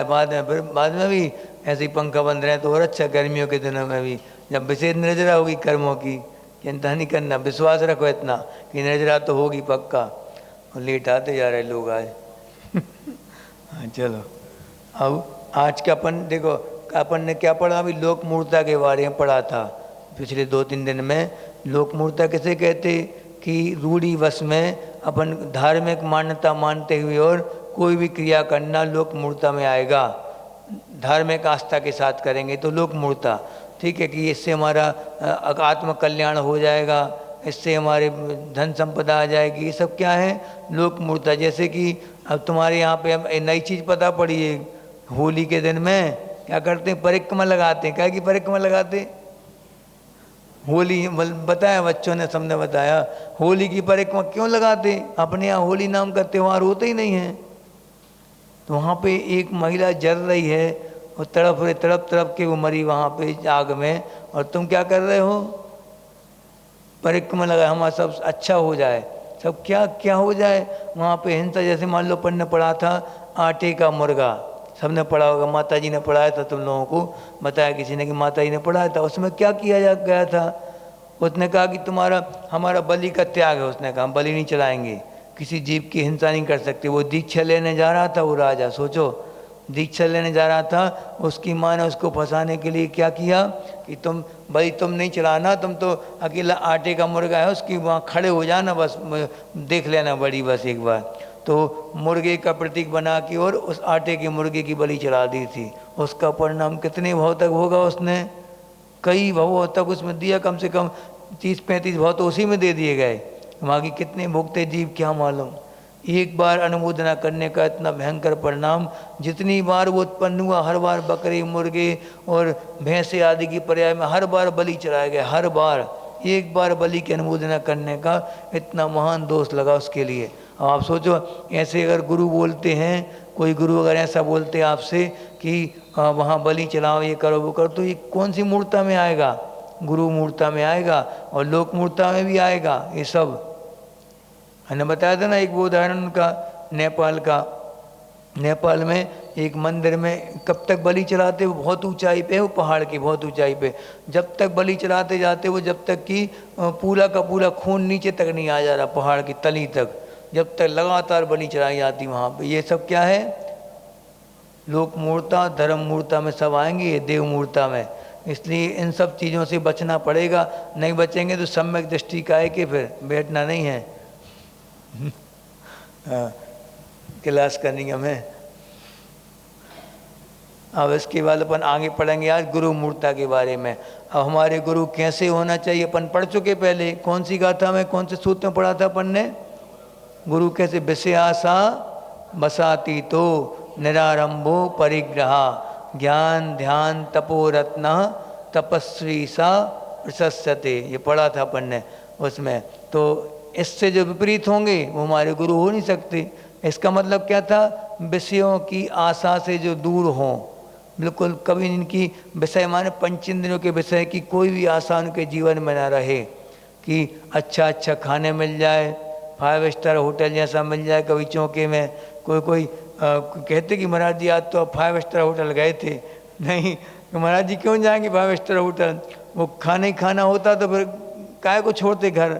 बाद में, फिर बाद में भी ऐसे ही पंखा बंद रहे तो और अच्छा, गर्मियों के दिनों में भी जब विशेष निर्जरा होगी कर्मों की, चिंता नहीं करना, विश्वास रखो इतना कि निर्जरा तो होगी पक्का। और लेट आते जा रहे लोग आज। हाँ चलो, अब आज का अपन देखो, अपन ने क्या पढ़ा अभी, लोक मूर्ता के बारे में पढ़ा था पिछले 2-3 दिन में। लोक मूर्ता किसे कहते कि रूढ़िवश में अपन धार्मिक मान्यता मानते हुए और कोई भी क्रिया करना लोक मूर्ता में आएगा। धार्मिक आस्था के साथ करेंगे तो लोक मूर्ता, ठीक है, कि इससे हमारा आत्म कल्याण हो जाएगा, इससे हमारे धन संपदा आ जाएगी, ये सब क्या है, लोक मूर्ता। जैसे कि अब तुम्हारे यहाँ पे अब नई चीज़ पता पड़ी है, होली के दिन में क्या करते हैं, परिक्रमा लगाते हैं। क्या की परिक्रमा लगाते, होली बताया बच्चों ने, सबने बताया होली की परिक्रमा क्यों लगाते। अपने यहाँ होली नाम का त्यौहार होता ही नहीं है। तो वहाँ पे एक महिला जल रही है और तड़प के वो मरी वहाँ पे आग में, और तुम क्या कर रहे हो, परिक्रमा लगा, हमारा सब अच्छा हो जाए, सब क्या क्या हो जाए। वहाँ पे हिंसा, जैसे मान लो अपन ने पढ़ा था आटे का मुर्गा, सबने पढ़ा होगा, माता जी ने पढ़ाया था, तुम लोगों को बताया किसी ने कि माता जी ने पढ़ाया था। उसमें क्या किया जा गया था, उसने कहा कि तुम्हारा हमारा बलि का त्याग है। उसने कहा हम बलि नहीं चलाएंगे, किसी जीव की हिंसा नहीं कर सकते। वो दीक्षा लेने जा रहा था, वो राजा, सोचो दीक्षा लेने जा रहा था, उसकी माँ ने उसको फंसाने के लिए क्या किया कि तुम भाई तुम नहीं चलाना, तुम तो अकेला आटे का मुर्गा है, उसकी वहाँ खड़े हो जाना, बस देख लेना बड़ी, बस एक बार। तो मुर्गे का प्रतीक बना के और उस आटे के मुर्गे की बलि चढ़ा दी थी। उसका परिणाम कितने भाव तक होगा, उसने कई भाव तक उसमें दिया, कम से कम 30-35 भाव तो उसी में दे दिए गए। वहाँ की कितने भुगते जीव क्या मालूम। एक बार अनुमोदना करने का इतना भयंकर परिणाम, जितनी बार वो उत्पन्न हुआ हर बार बकरे मुर्गे और भैंसे आदि की पर्याय में हर बार बलि चढ़ाया गया, हर बार। एक बार बलि की अनुमोदना करने का इतना महान दोष लगा उसके लिए। अब आप सोचो, ऐसे अगर गुरु बोलते हैं, कोई गुरु अगर ऐसा बोलते आपसे कि वहाँ बलि चलाओ, ये करो वो करो, तो ये कौन सी मूर्ता में आएगा, गुरु मूर्ता में आएगा और लोक मूर्ता में भी आएगा ये सब। मैंने बताया था ना एक वो उदाहरण का, नेपाल का। नेपाल में एक मंदिर में कब तक बलि चढ़ाते, वो बहुत ऊंचाई पे, वो पहाड़ की बहुत ऊंचाई पे, जब तक बलि चढ़ाते जाते वो, जब तक कि पूरा का पूरा खून नीचे तक नहीं आ जा रहा पहाड़ की तली तक, जब तक लगातार बलि चढ़ाई जाती वहाँ पे। ये सब क्या है, लोक मूर्ता, धर्म मूर्ता में सब आएंगे, ये देव मूर्ता में। इसलिए इन सब चीज़ों से बचना पड़ेगा, नहीं बचेंगे तो सम्यक दृष्टि का है कि फिर बैठना नहीं है। क्लास करनी हमें। अब इसके बाद अपन आगे पढ़ेंगे आज गुरु मूर्ता के बारे में। अब हमारे गुरु कैसे होना चाहिए अपन पढ़ चुके पहले, कौन सी गाथा में कौन से सूत्र में पढ़ा था अपन ने, गुरु कैसे, विषयासा बसाती तो निरारंभो परिग्रहा, ज्ञान ध्यान तपो रत्न तपस्वी सा प्रशस्यते, ये पढ़ा था अपन ने उसमें। तो इससे जो विपरीत होंगे वो हमारे गुरु हो नहीं सकते। इसका मतलब क्या था, विषयों की आशा से जो दूर हों, बिल्कुल कभी इनकी विषय माने पंचेंद्रियों के विषय की कोई भी आशा उनके जीवन में ना रहे, कि अच्छा अच्छा खाने मिल जाए, 5 स्टार होटल जैसा मिल जाए। कभी चौके में कोई कहते कि महाराज जी आज तो आप 5 स्टार होटल गए थे, नहीं महाराज जी क्यों जाएंगे 5 स्टार होटल, वो खाना ही खाना होता तो फिर काय को छोड़ते घर,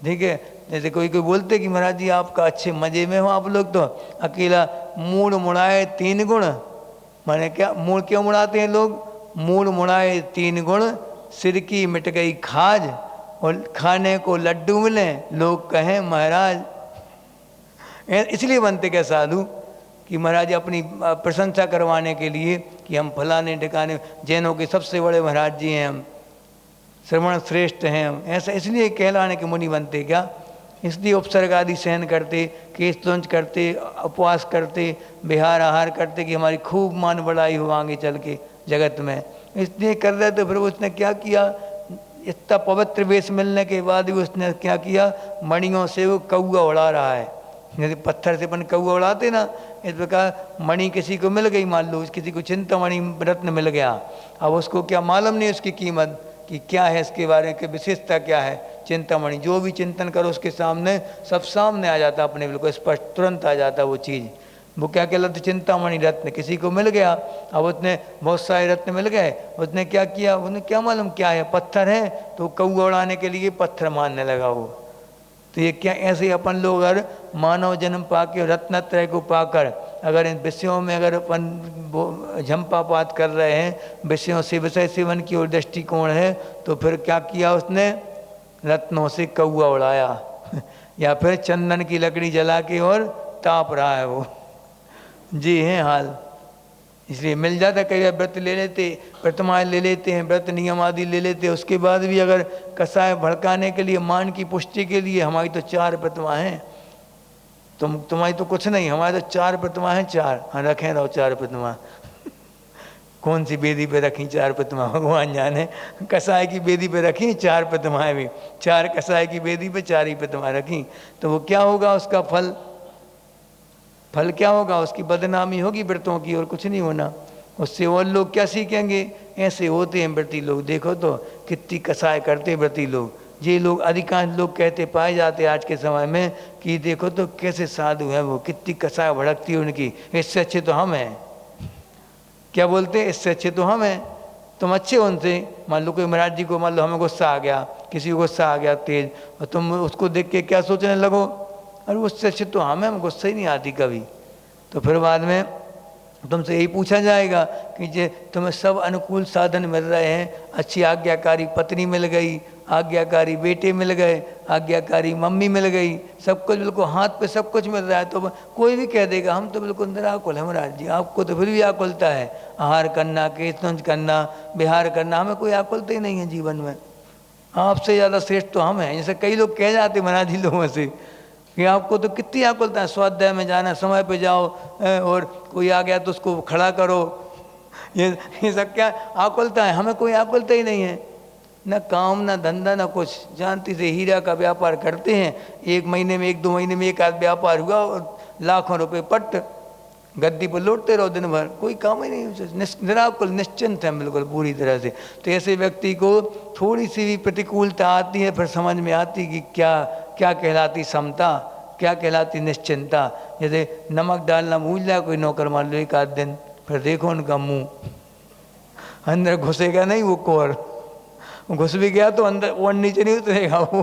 ठीक है। जैसे कोई बोलते कि महाराज जी आपका अच्छे मज़े में हो आप लोग, तो अकेला मूड मुड़ाए 3 गुण, माने क्या मूड क्यों मुड़ाते हैं लोग, मूड मुड़ाए 3 गुण, सिर की मिट गई खाज, और खाने को लड्डू मिले लोग कहें महाराज। इसलिए बनते क्या साधु कि महाराज अपनी प्रशंसा करवाने के लिए कि हम फलाने ठिकाने जैनों के सबसे बड़े महाराज जी हैं, हम श्रवण श्रेष्ठ हैं, ऐसा इसलिए कहलाने के मुनि बनते क्या। इसलिए उपसर्ग आदि सहन करते, केश तुंज करते, उपवास करते, विहार आहार करते कि हमारी खूब मान बढ़ाई हो आगे चल के जगत में। इसलिए कर रहे तो फिर उसने क्या किया, इतना पवित्र वेश मिलने के बाद भी उसने क्या किया, मणियों से वो कौआ उड़ा रहा है। जैसे पत्थर से अपन कौआ उड़ाते ना, इस प्रकार मणि किसी को मिल गई, मान लो किसी को चिंतामणि रत्न मिल गया, अब उसको क्या मालूम नहीं उसकी कीमत कि क्या है, इसके बारे में विशेषता क्या है। चिंतामणि जो भी चिंतन करो उसके सामने सब सामने आ जाता, अपने बिल्कुल स्पष्ट तुरंत आ जाता वो चीज़। वो क्या कहलाते, चिंतामणि रत्न। किसी को मिल गया, अब उसने बहुत सारे रत्न मिल गए, उसने क्या किया, उन्हें क्या मालूम क्या है, पत्थर है, तो कौआ उड़ाने के लिए पत्थर मारने लगा वो। तो ये क्या, ऐसे ही अपन लोग अगर मानव जन्म पाके रत्नत्रय को पाकर अगर इन विषयों में अगर अपन झंपापात कर रहे हैं, विषयों से विषय सेवन की ओर दृष्टिकोण है, तो फिर क्या किया उसने, रत्नों से कौआ उड़ाया या फिर चंदन की लकड़ी जला के और ताप रहा है वो। जी हैं हाल। इसलिए मिल जाता, कई बार व्रत ले लेते, प्रतिमाएं ले लेते हैं, व्रत नियम आदि ले लेते हैं, उसके बाद भी अगर कसाय भड़काने के लिए, मान की पुष्टि के लिए, हमारी तो 4 प्रतिमा हैं, तुम्हारी तो कुछ नहीं, हमारे तो 4 प्रतिमा हैं, 4। हाँ रखें रहो 4 प्रतिमा कौन सी बेदी पे रखी 4 प्रतिमा भगवान जाने। कसाय की बेदी पे रखी 4 प्रतिमाएं भी, 4 कसाय की बेदी पे 4 ही प्रतिमा रखी, तो वो क्या होगा उसका फल, फल क्या होगा, उसकी बदनामी होगी व्रतों की, और कुछ नहीं होना उससे। और लोग क्या सीखेंगे, ऐसे होते हैं व्रती लोग, देखो तो कितनी कसाय करते व्रती लोग। ये लोग अधिकांश लोग कहते पाए जाते आज के समय में कि देखो तो कैसे साधु है वो, कितनी कसाय भड़कती है उनकी, इससे अच्छे तो हम हैं। क्या बोलते हैं, इससे अच्छे तो हम हैं, तुम अच्छे हो उनसे। मान लो कोई महाराज जी को, मान लो हमें गुस्सा आ गया, किसी को गुस्सा आ गया तेज, और तुम उसको देख के क्या सोचने लगो, अरे उससे अच्छे तो हमें गुस्सा ही नहीं आती कभी। तो फिर बाद में तुमसे यही पूछा जाएगा कि जे तुम्हें सब अनुकूल साधन मिल रहे हैं, अच्छी आज्ञाकारी पत्नी मिल गई, आज्ञाकारी बेटे मिल गए, आज्ञाकारी मम्मी मिल गई, सब कुछ बिल्कुल हाथ पे सब कुछ मिल रहा है, तो कोई भी कह देगा हम तो बिल्कुल निराकुल है महाराज जी, आपको तो फिर भी आकुलता है, आहार करना, कीर्तन करना, विहार करना, हमें कोई आकुलता ही नहीं है जीवन में, आपसे ज़्यादा श्रेष्ठ तो हम हैं। जैसे कई लोग कह जाते महाराज जी लोगों से कि आपको तो कितनी आकुलता है, स्वाध्याय में जाना, समय पे जाओ, और कोई आ गया तो उसको खड़ा करो, ये सब क्या आकुलता है, हमें कोई आकुलता ही नहीं है, न काम न धंधा न कुछ। जानती से हीरा का व्यापार करते हैं, 1 महीने में 1-2 महीने में एक आध व्यापार हुआ और लाखों रुपए पट, गद्दी पर लौटते रहो दिन भर, कोई काम ही नहीं, निराकुल निश्चिंत है बिल्कुल पूरी तरह से। तो ऐसे व्यक्ति को थोड़ी सी भी प्रतिकूलता आती है, फिर समझ में आती कि क्या क्या कहलाती समता, क्या कहलाती निश्चिंता। जैसे नमक डालना भूल जाए कोई नौकर मान लो 1 आध दिन, फिर देखो उनका मुंह अंदर घुसेगा नहीं, वो कोर घुस भी गया तो अंदर वो नीचे नहीं उतरेगा वो,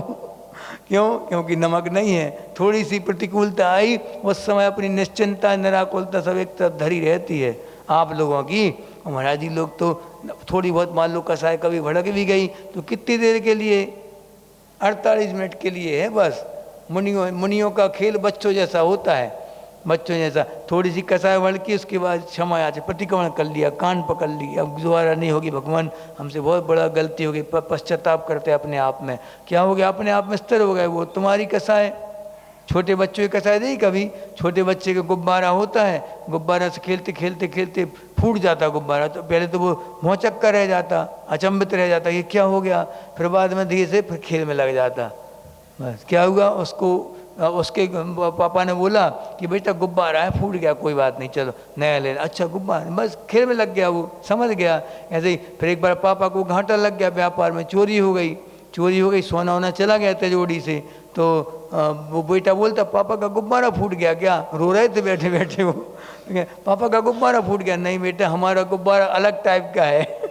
क्यों, क्योंकि नमक नहीं है। थोड़ी सी प्रतिकूलता आई उस समय अपनी निश्चिंता निराकुलता सब एक तरफ धरी रहती है आप लोगों की। महाराज जी लोग तो थोड़ी बहुत मान लो कसाय कभी भड़क भी गई तो कितनी देर के लिए, 48 मिनट के लिए है बस। मुनियों का खेल बच्चों जैसा होता है, बच्चों जैसा, थोड़ी सी कसाय भड़की उसके बाद क्षमा याचे, प्रतिक्रमण कर लिया, कान पकड़ ली, अब दोबारा नहीं होगी, भगवान हमसे बहुत बड़ा गलती हो गई, पश्चाताप करते अपने आप में, क्या हो गया, अपने आप में स्थिर हो गए। वो तुम्हारी कसाय, छोटे बच्चों की कसाय नहीं, कभी छोटे बच्चे का गुब्बारा होता है, गुब्बारा से खेलते खेलते खेलते फूट जाता गुब्बारा, तो पहले तो वो भौचक्का रह जाता, अचंभित रह जाता, ये क्या हो गया, फिर बाद में धीरे से फिर खेल में लग जाता। बस क्या हुआ, उसको उसके पापा ने बोला कि बेटा गुब्बारा है, फूट गया, कोई बात नहीं, चलो नया ले, अच्छा गुब्बारा, बस खेल में लग गया, वो समझ गया। ऐसे ही फिर एक बार पापा को घाटा लग गया, व्यापार में चोरी हो गई, सोना वोना चला गया तिजोरी से, तो वो बेटा बोलता पापा का गुब्बारा फूट गया क्या, रो रहे थे बैठे बैठे वो, पापा का गुब्बारा फूट गया, नहीं बेटा हमारा गुब्बारा अलग टाइप का है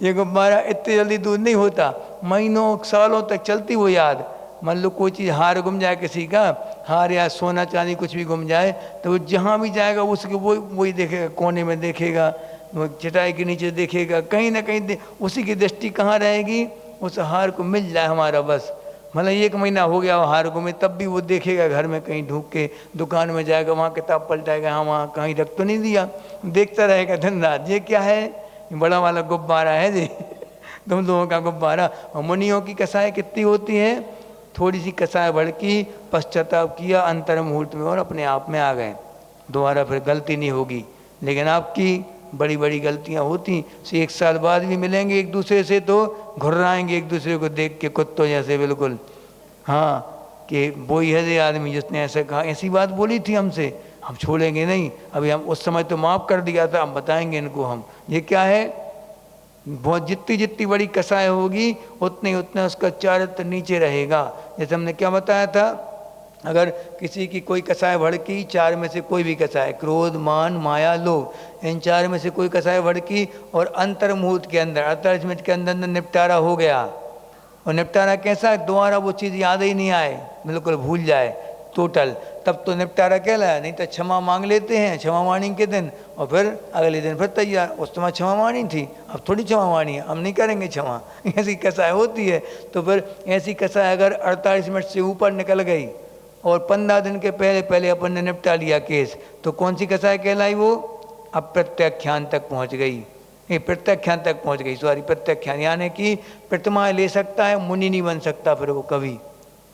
ये गुब्बारा इतनी जल्दी दूर नहीं होता, महीनों सालों तक चलती वो याद। मान लो कोई चीज़ हार गुम जाए किसी का, हार या सोना चांदी कुछ भी गुम जाए, तो वो जहाँ भी जाएगा उसके वही देखेगा, कोने में देखेगा, वो चटाई के नीचे देखेगा, कहीं ना कहीं उसी की दृष्टि कहाँ रहेगी, उस हार को मिल जाए हमारा बस। मतलब 1 महीना हो गया वो हार गुमे, तब भी वो देखेगा घर में कहीं ढूंढ के, दुकान में जाएगा, वहाँ किताब पलटाएगा, हाँ वहाँ कहीं रख तो नहीं दिया, देखता रहेगा दिन रात, ये क्या है, बड़ा वाला गुब्बारा है जी तुम लोगों का गुब्बारा। और मुनियों की कसाएं कितनी होती हैं, थोड़ी सी कसाय भड़की, पश्चाताप किया अंतर मुहूर्त में और अपने आप में आ गए, दोबारा फिर गलती नहीं होगी। लेकिन आपकी बड़ी बड़ी गलतियां होती, 1 साल बाद भी मिलेंगे एक दूसरे से तो घुर्राएंगे एक दूसरे को देख के कुत्तों जैसे बिल्कुल, हाँ कि वही है ये आदमी जिसने ऐसे कहा, ऐसी बात बोली थी हमसे, हम छोड़ेंगे नहीं, अभी हम उस समय तो माफ़ कर दिया था, हम बताएंगे इनको हम, ये क्या है, बहुत जितनी जितनी बड़ी कसाय होगी उतने उतना उसका चारित्र नीचे रहेगा। जैसे हमने क्या बताया था, अगर किसी की कोई कसाय भड़की, चार में से कोई भी कसाय, क्रोध, मान, माया, लोभ, इन चार में से कोई कसाय भड़की और अंतर्मुहूर्त के अंदर 48 मिनट के अंदर अंदर निपटारा हो गया, और निपटारा कैसा, दोबारा वो चीज़ याद ही नहीं आए, बिल्कुल भूल जाए टोटल, तब तो निपटारा कहलाया। नहीं तो क्षमा मांग लेते हैं क्षमा मानी के दिन, और फिर अगले दिन फिर तैयार, उस समय क्षमा मानी थी, अब थोड़ी क्षमा मानी है, हम नहीं करेंगे क्षमा। ऐसी कसाय होती है। तो फिर ऐसी कसाय अगर 48 मिनट से ऊपर निकल गई और 15 दिन के पहले पहले अपन ने निपटा लिया केस, तो कौन सी कसाय कहलाई वो, अब प्रत्याख्यान तक पहुँच गई, ये प्रत्याख्यान तक पहुँच गई, सॉरी प्रत्याख्यान, यानी कि प्रतिमाएँ ले सकता है, मुनि नहीं बन सकता फिर वो कभी,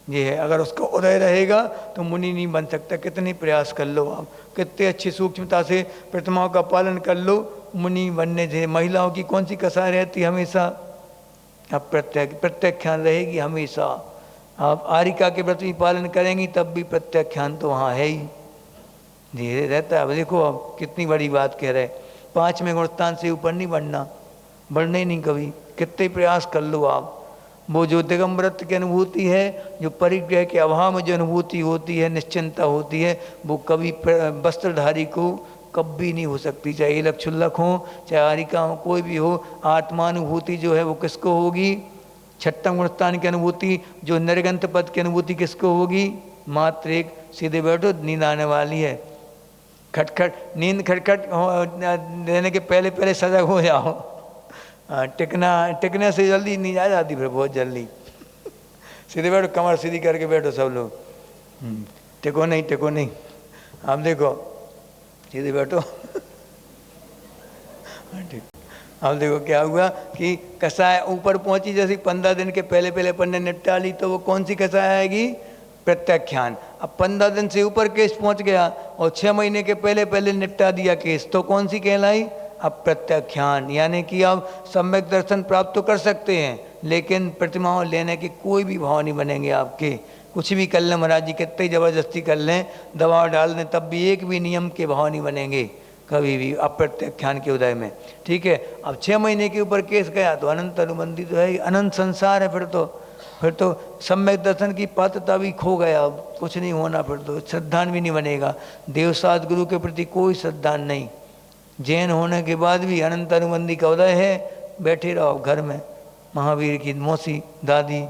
ये है। अगर उसका उदय रहेगा तो मुनि नहीं बन सकता, कितनी प्रयास कर लो आप, कितने अच्छी सूक्ष्मता से प्रतिमाओं का पालन कर लो, मुनि बनने से महिलाओं की कौन सी कसाय रहती हमेशा, अब प्रत्याख्यान रहेगी हमेशा। आप आरिका के व्रत भी पालन करेंगी तब भी प्रत्याख्यान तो वहाँ है ही, धीरे रहता है। अब देखो अब कितनी बड़ी बात कह रहे, 5वें गुणस्थान से ऊपर नहीं बढ़ना, बढ़ने नहीं कभी, कितने प्रयास कर लो आप। वो जो दिगंबरत्व की अनुभूति है, जो परिग्रह के अभाव में जो अनुभूति होती है, निश्चिंता होती है, वो कभी वस्त्रधारी को कभी नहीं हो सकती, चाहे इलक छुल्लक हो, चाहे आरिका हो, कोई भी हो। आत्मानुभूति जो है वो किसको होगी, 6ठम गुणस्थान की अनुभूति, जो निर्गंत पद की अनुभूति किसको होगी, मात्र एक सीधे बैठो नींद आने वाली है, खटखट नींद खटखट देने के पहले पहले सजग हो जाओ, टिकने से जल्दी नींद आ जाती फिर बहुत जल्दी। सीधे बैठो, कमर सीधी करके बैठो सब लोग, टिको नहीं टिको नहीं, आप देखो सीधे बैठो। ठीक, अब देखो क्या हुआ कि कसाय ऊपर पहुंची, जैसे 15 दिन के पहले पहले अपन ने निपटा ली, तो वो कौन सी कसाय आएगी, प्रत्याख्यान। अब 15 दिन से ऊपर केस पहुंच गया और 6 महीने के पहले पहले निपटा दिया केस, तो कौन सी कहलाई, अब प्रत्याख्यान। यानी कि आप सम्यक दर्शन प्राप्त तो कर सकते हैं, लेकिन प्रतिमाओं लेने के कोई भी भाव नहीं बनेंगे आपके, कुछ भी कर लें महाराज जी, कितनी ज़बरदस्ती कर लें, दबाव डाल दें, तब भी एक भी नियम के भाव नहीं बनेंगे कभी भी अप्रत्याख्यान के उदय में। ठीक है, अब 6 महीने के ऊपर केस गया तो अनंत अनुबंधी तो है, अनंत संसार है, फिर तो सम्यक दर्शन की पात्रता भी खो गया, अब कुछ नहीं होना, फिर तो श्रद्धान भी नहीं बनेगा, देवसाद गुरु के प्रति कोई श्रद्धान नहीं। जैन होने के बाद भी अनंत अनुबंधी का उदय है, बैठे रहो घर में। महावीर की मौसी दादी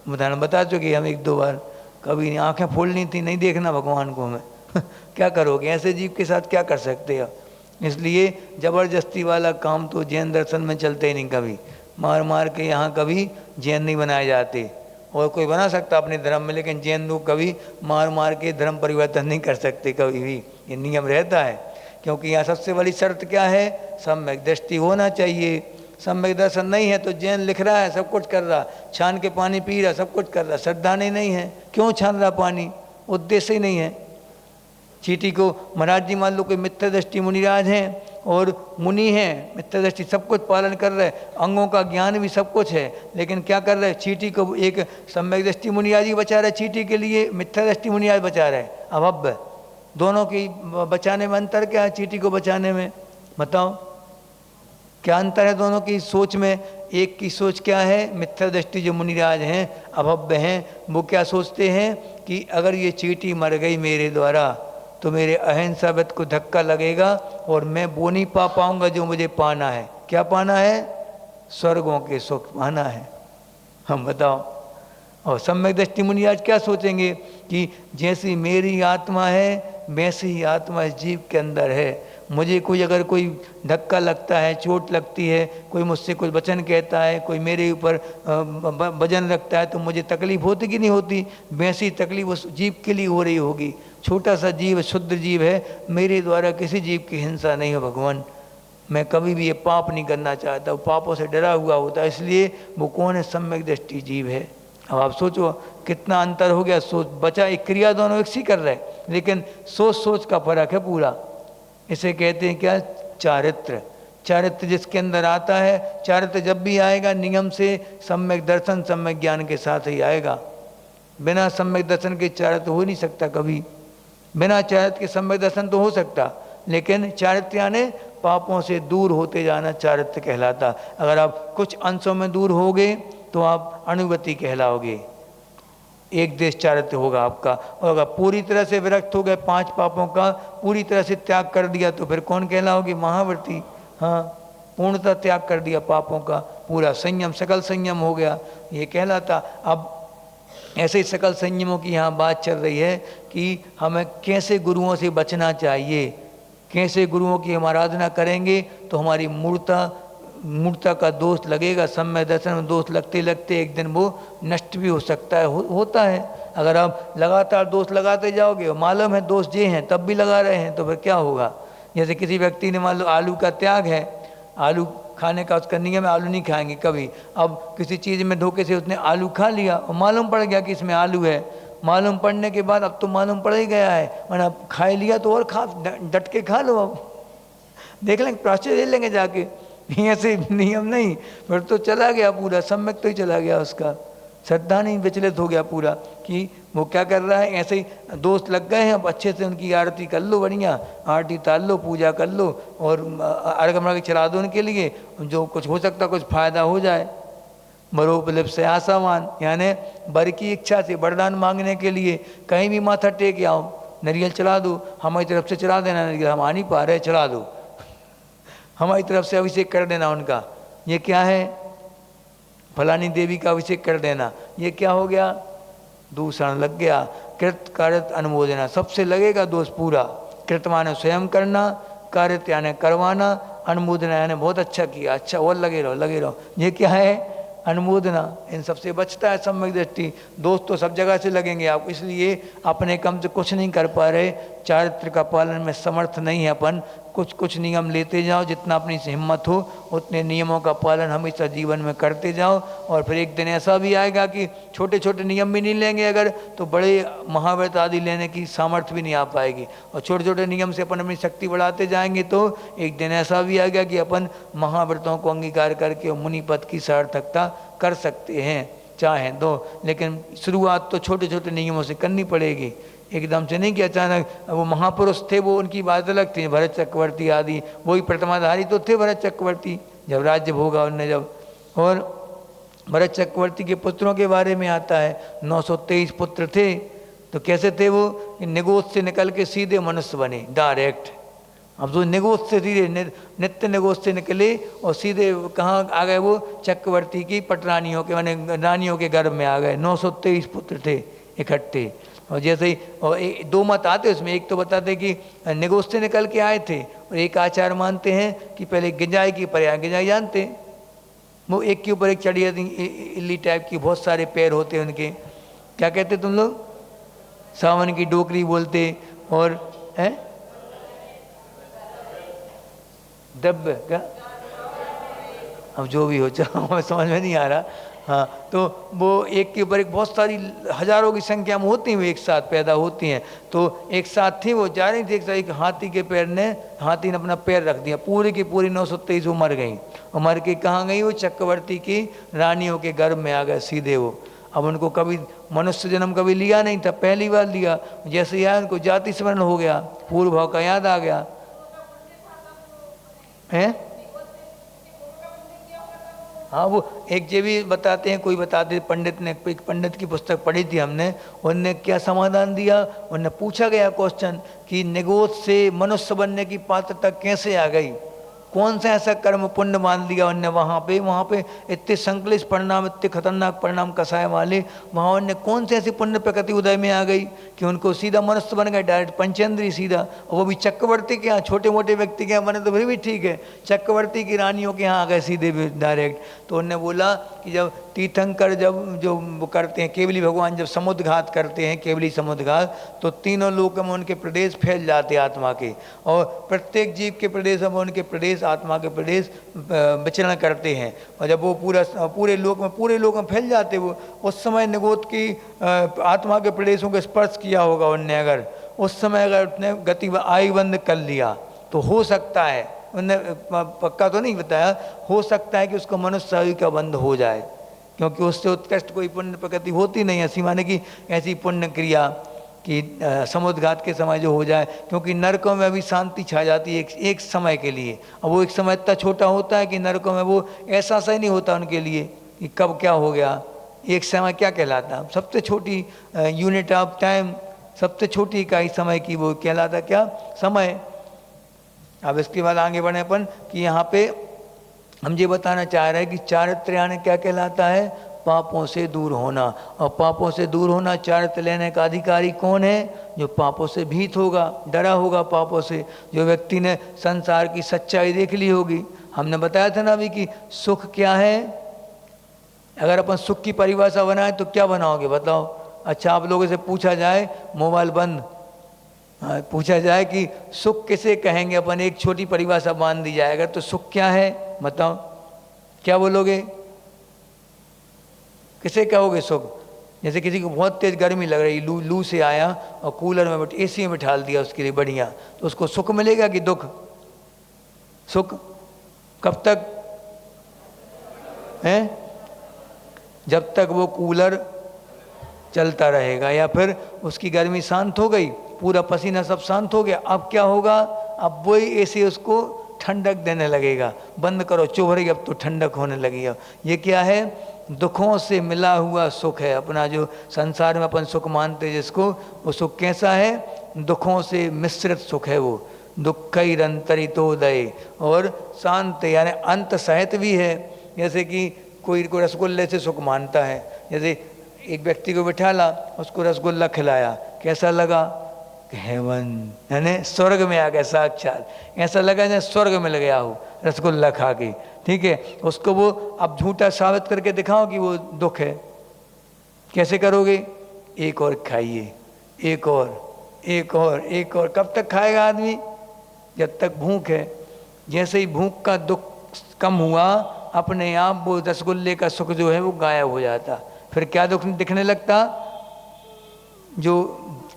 बता चुकी हम 1-2 बार, कभी नहीं आंखें फोड़नी थी, नहीं देखना भगवान को हमें। क्या करोगे ऐसे जीव के साथ, क्या कर सकते हो। इसलिए जबरदस्ती वाला काम तो जैन दर्शन में चलते ही नहीं, कभी मार मार के यहाँ कभी जैन नहीं बनाए जाते। और कोई बना सकता अपने धर्म में, लेकिन जैन लोग कभी मार मार के धर्म परिवर्तन नहीं कर सकते कभी भी, ये नियम रहता है। क्योंकि यहाँ सबसे बड़ी शर्त क्या है, सम्यक दृष्टि होना चाहिए। सम्यक दर्शन नहीं है तो जैन लिख रहा है, सब कुछ कर रहा, छान के पानी पी रहा, सब कुछ कर रहा, श्रद्धा नहीं है, क्यों छान रहा पानी, उद्देश्य ही नहीं है। चीटी को महाराज जी मान लो कोई मित्र दृष्टि मुनिराज हैं और मुनि हैं, मित्र दृष्टि सब कुछ पालन कर रहे, अंगों का ज्ञान भी सब कुछ है, लेकिन क्या कर रहे, चीटी को एक सम्यक दृष्टि मुनिराज ही बचा रहे, चीटी के लिए मित्र दृष्टि मुनिराज बचा रहे। अब दोनों की बचाने में अंतर क्या है, चीटी को बचाने में बताओ क्या अंतर है दोनों की सोच में। एक की सोच क्या है, मिथ्या दृष्टि जो मुनिराज हैं अभव्य हैं, वो क्या सोचते हैं कि अगर ये चीटी मर गई मेरे द्वारा तो मेरे अहिंसा व्रत को धक्का लगेगा और मैं वो नहीं पा पाऊंगा जो मुझे पाना है। क्या पाना है, स्वर्गों के सुख पाना है। हम बताओ, और सम्यक दृष्टि मुनिराज क्या सोचेंगे कि जैसी मेरी आत्मा है वैसी ही आत्मा इस जीव के अंदर है। मुझे कोई अगर कोई धक्का लगता है, चोट लगती है, कोई मुझसे कोई वचन कहता है, कोई मेरे ऊपर वजन रखता है, तो मुझे तकलीफ होती कि नहीं होती, वैसी तकलीफ उस जीव के लिए हो रही होगी। छोटा सा जीव, शुद्ध जीव है, मेरे द्वारा किसी जीव की हिंसा नहीं हो भगवान। मैं कभी भी ये पाप नहीं करना चाहता, वो पापों से डरा हुआ होता है, इसलिए वो कौन है, सम्यक दृष्टि जीव है। अब आप सोचो कितना अंतर हो गया, सोच बचा, एक क्रिया दोनों एक सी कर रहे, लेकिन सोच का फर्क है पूरा। इसे कहते हैं क्या, चारित्र। चारित्र जिसके अंदर आता है, चारित्र जब भी आएगा नियम से सम्यक दर्शन सम्यक ज्ञान के साथ ही आएगा। बिना सम्यक दर्शन के चारित्र हो नहीं सकता कभी, बिना चारित्र के सम्यक दर्शन तो हो सकता, लेकिन चारित्र यानी पापों से दूर होते जाना चारित्र कहलाता। अगर आप कुछ अंशों में दूर होगे तो आप अनुगति कहलाओगे। एक देश चारित्र्य होगा आपका। और अगर पूरी तरह से विरक्त हो गए, 5 पापों का पूरी तरह से त्याग कर दिया, तो फिर कौन कहलाओगे? महाव्रती। हाँ, पूर्णतः त्याग कर दिया पापों का, पूरा संयम, सकल संयम हो गया, ये कहलाता। अब ऐसे ही सकल संयमों की यहाँ बात चल रही है कि हमें कैसे गुरुओं से बचना चाहिए, कैसे गुरुओं की हम आराधना करेंगे तो हमारी मूर्ता का दोष लगेगा। सम्य दर्शन में दोष लगते लगते एक दिन वो नष्ट भी हो सकता है, होता है। अगर आप लगातार दोष लगाते जाओगे, मालूम है दोष ये हैं तब भी लगा रहे हैं, तो फिर क्या होगा? जैसे किसी व्यक्ति ने मान लो आलू का त्याग है, आलू खाने का उसका नियम है, आलू नहीं खाएंगे कभी। अब किसी चीज़ में धोखे से उसने आलू खा लिया और मालूम पड़ गया कि इसमें आलू है, मालूम पड़ने के बाद अब तो मालूम पड़ ही गया है, वरना खा लिया तो और खा, डट के खा लो, अब देख लेंगे, प्राश्चित ले लेंगे जाके। ऐसे नियम नहीं, फिर तो चला गया पूरा, सम्यक तो ही चला गया उसका, श्रद्धा नहीं, विचलित हो गया पूरा कि वो क्या कर रहा है। ऐसे ही दोस्त लग गए हैं, अब अच्छे से उनकी आरती कर लो, बढ़िया आरती ताल लो, पूजा कर लो और अर्घ चला दो उनके लिए, जो कुछ हो सकता कुछ फायदा हो जाए। बरोपलिप से आसावान, यानी बर की इच्छा से वरदान मांगने के लिए कहीं भी माथा टेक आओ, नारियल चला दो, हमारी तरफ से चला देना नारियल, हम आ नहीं पा रहे, चला दो, हमारी तरफ से अभिषेक कर देना उनका। ये क्या है? फलानी देवी का अभिषेक कर देना। ये क्या हो गया? दूषण लग गया। कृत कार्यत अनुमोदना, सबसे लगेगा दोष पूरा। कृत माने स्वयं करना, कार्यत यानी करवाना, अनुमोदना यानी बहुत अच्छा किया, अच्छा और लगे रहो लगे रहो। ये क्या है? अनुमोदना। इन सबसे बचता है सम्यक दृष्टि। दोस्त तो सब जगह से लगेंगे आप, इसलिए अपने कम से कुछ नहीं कर पा रहे, चारित्र का पालन में समर्थ नहीं है अपन। कुछ कुछ नियम लेते जाओ, जितना अपनी से हिम्मत हो उतने नियमों का पालन हमेशा जीवन में करते जाओ। और फिर एक दिन ऐसा भी आएगा कि छोटे छोटे नियम भी नहीं लेंगे अगर, तो बड़े महाव्रत आदि लेने की सामर्थ्य भी नहीं आ पाएगी। और छोटे छोटे नियम से अपन अपनी शक्ति बढ़ाते जाएंगे तो एक दिन ऐसा भी आएगा कि अपन महाव्रतों को अंगीकार करके मुनि पद की सार्थकता कर सकते हैं, चाहें तो। लेकिन शुरुआत तो छोटे छोटे नियमों से करनी पड़ेगी, एकदम से नहीं कि अचानक। वो महापुरुष थे, वो उनकी बात अलग थी, भरत चक्रवर्ती आदि, वही प्रथमाधारी तो थे भरत चक्रवर्ती, जब राज्य भोगा उनने जब। और भरत चक्रवर्ती के पुत्रों के बारे में आता है, 923 पुत्र थे। तो कैसे थे वो? निगोद से निकल के सीधे मनुष्य बने, डायरेक्ट। अब जो निगोद से सीधे नित्य निगोद से निकले और सीधे कहाँ आ गए? वो चक्रवर्ती की पटरानियों के माने रानियों के गर्भ में आ गए। 923 पुत्र थे इकट्ठे। और जैसे ही और दो मत आते उसमें, एक तो बताते कि निगोद से निकल के आए थे, और एक आचार्य मानते हैं कि पहले गिंजाई की पर्याय, गिंजाई जानते, वो एक के ऊपर एक चढ़ी जाती, इल्ली टाइप की, बहुत सारे पैर होते हैं उनके, क्या कहते तुम लोग? सावन की डोकरी बोलते। और है दब क्या, अब जो भी हो हमें समझ में नहीं आ रहा। हाँ, तो वो एक के ऊपर एक बहुत सारी हजारों की संख्या में होती हैं, वो एक साथ पैदा होती हैं। तो एक साथ थी, वो जा रही थी, एक हाथी के पैर ने, हाथी ने अपना पैर रख दिया, पूरी की पूरी 923 वो मर गई। और मर के कहाँ गई? वो चक्रवर्ती की रानियों के गर्भ में आ गए सीधे वो। अब उनको कभी मनुष्य जन्म कभी लिया नहीं था, पहली बार लिया। जैसे आया उनको जाति स्मरण हो गया, पूर्व भाव का याद आ गया है। हाँ, वो एक जे भी बताते हैं, कोई बताते, पंडित ने, एक पंडित की पुस्तक पढ़ी थी हमने, उनने क्या समाधान दिया, उनने पूछा गया क्वेश्चन कि निगोद से मनुष्य बनने की पात्रता कैसे आ गई, कौन सा ऐसा कर्म पुण्य मान लिया उनने वहाँ पे इतने संकलित परिणाम, इतने खतरनाक परिणाम कसाय वाले, वहाँ उनने कौन से ऐसी पुण्य प्रकृति उदय में आ गई कि उनको सीधा मनुष्य बन गए, डायरेक्ट पंचेंद्री सीधा। और वो भी चक्रवर्ती के यहाँ, छोटे मोटे व्यक्ति के यहाँ बने तो फिर भी ठीक है, चक्रवर्ती की रानियों के यहाँ आ गए सीधे डायरेक्ट। तो उनने बोला कि जब तीर्थंकर जब जो वो करते हैं, केवली भगवान जब समुद्रघात करते हैं, केवली समुद्रघात, तो तीनों लोक में उनके प्रदेश फैल जाते आत्मा के, और प्रत्येक जीव के प्रदेश में उनके प्रदेश, आत्मा के प्रदेश विचरण करते हैं। और जब वो पूरे लोक में फैल जाते, वो उस समय निगोद की आत्मा के प्रदेशों को स्पर्श किया होगा उनने, अगर उस समय अगर उसने गति आयु बंद कर लिया तो हो सकता है, उनने पक्का तो नहीं बताया, हो सकता है कि उसको मनुष्य आयु का बंद हो जाए, क्योंकि उससे उत्कृष्ट कोई पुण्य प्रकृति होती नहीं है, सीमाने की ऐसी पुण्य क्रिया कि समुद्रघात के समय जो हो जाए। क्योंकि नरकों में अभी शांति छा जाती है एक समय के लिए, और वो एक समय इतना छोटा होता है कि नरकों में वो ऐसा सही नहीं होता उनके लिए कि कब क्या हो गया, एक समय क्या कहलाता है? सबसे छोटी यूनिट ऑफ टाइम, सबसे छोटी इकाई समय की वो कहलाता क्या? समय। अब इसके बाद आगे बढ़े अपन कि यहाँ पे हम ये बताना चाह रहे हैं कि चारित्र्यान क्या कहलाता है? पापों से दूर होना। और पापों से दूर होना, चारित्र लेने का अधिकारी कौन है? जो पापों से भीत होगा, डरा होगा पापों से, जो व्यक्ति ने संसार की सच्चाई देख ली होगी। हमने बताया था ना अभी कि सुख क्या है। अगर अपन सुख की परिभाषा बनाए तो क्या बनाओगे बताओ? अच्छा, आप लोगों से पूछा जाए, मोबाइल बंद, पूछा जाए कि सुख किसे कहेंगे, अपन एक छोटी परिभाषा बांध दी जाएगा तो सुख क्या है बताओ? क्या बोलोगे? किसे कहोगे सुख? जैसे किसी को बहुत तेज गर्मी लग रही, लू से आया और कूलर में एसी में बिठा दिया उसके लिए बढ़िया, तो उसको सुख मिलेगा कि दुख? सुख कब तक है? जब तक वो कूलर चलता रहेगा, या फिर उसकी गर्मी शांत हो गई, पूरा पसीना सब शांत हो गया, अब क्या होगा? अब वही एसी उसको ठंडक देने लगेगा। बंद करो, चुभ रही, अब तो ठंडक होने लगी है। ये क्या है? दुखों से मिला हुआ सुख है अपना, जो संसार में अपन सुख मानते जिसको, वो सुख कैसा है? दुखों से मिश्रित सुख है वो। दुःखैरन्तरितोदये, और शांत यानी अंत सहित भी है। जैसे कि कोई रसगुल्ले से सुख मानता है, जैसे एक व्यक्ति को बिठा ला, उसको रसगुल्ला खिलाया, कैसा लगा? हेवन, यानी स्वर्ग में आ गया साक्षात, ऐसा लगा जैसे स्वर्ग में लग गया हो रसगुल्ला खा के। ठीक है, उसको वो अब झूठा साबित करके दिखाओ कि वो दुख है। कैसे करोगे? एक और खाइए, एक और, एक और, एक और। कब तक खाएगा आदमी? जब तक भूख है। जैसे ही भूख का दुख कम हुआ, अपने आप वो रसगुल्ले का सुख जो है वो गायब हो जाता। फिर क्या दुख दिखने लगता? जो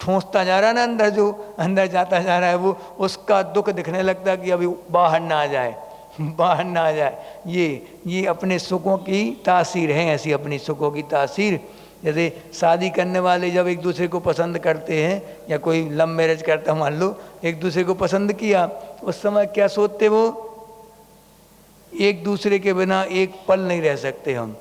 ठोंसता जा रहा है ना अंदर, जो अंदर जाता जा रहा है, वो उसका दुख दिखने लगता कि अभी बाहर ना आ जाए, बाहर ना आ जाए। ये अपने सुखों की तासीर है, ऐसी अपनी सुखों की तासीर। जैसे शादी करने वाले जब एक दूसरे को पसंद करते हैं, या कोई लव मैरिज करता, मान लो एक दूसरे को पसंद किया, उस समय क्या सोचते वो? एक दूसरे के बिना एक पल नहीं रह सकते हम,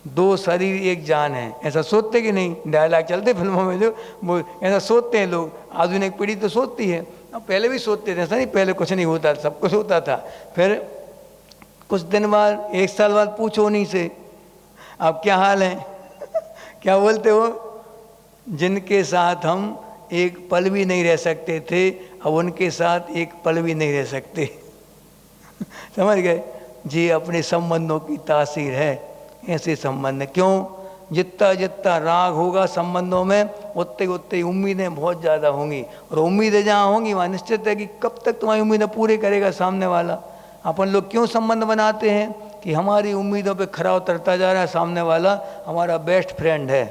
दो शरीर एक जान है, ऐसा सोचते कि नहीं? डायलॉग चलते फिल्मों में, जो वो ऐसा सोचते हैं लोग। आधुनिक पीढ़ी तो सोचती है, अब पहले भी सोचते थे, ऐसा नहीं पहले कुछ नहीं होता, सब कुछ होता था। फिर कुछ दिन बाद, एक साल बाद पूछो उन्हीं से, अब क्या हाल है? क्या बोलते हो? जिनके साथ हम एक पल भी नहीं रह सकते थे, अब उनके साथ एक पल भी नहीं रह सकते। समझ गए? जी, अपने संबंधों की तासीर है, ऐसे संबंध। क्यों? जितना जितना राग होगा संबंधों में, उतने उतने उम्मीदें बहुत ज़्यादा होंगी, और उम्मीदें जहाँ होंगी वहाँ निश्चित है कि कब तक तुम्हारी उम्मीदें पूरी करेगा सामने वाला। अपन लोग क्यों संबंध बनाते हैं? कि हमारी उम्मीदों पे खरा उतरता जा रहा है सामने वाला, हमारा बेस्ट फ्रेंड है,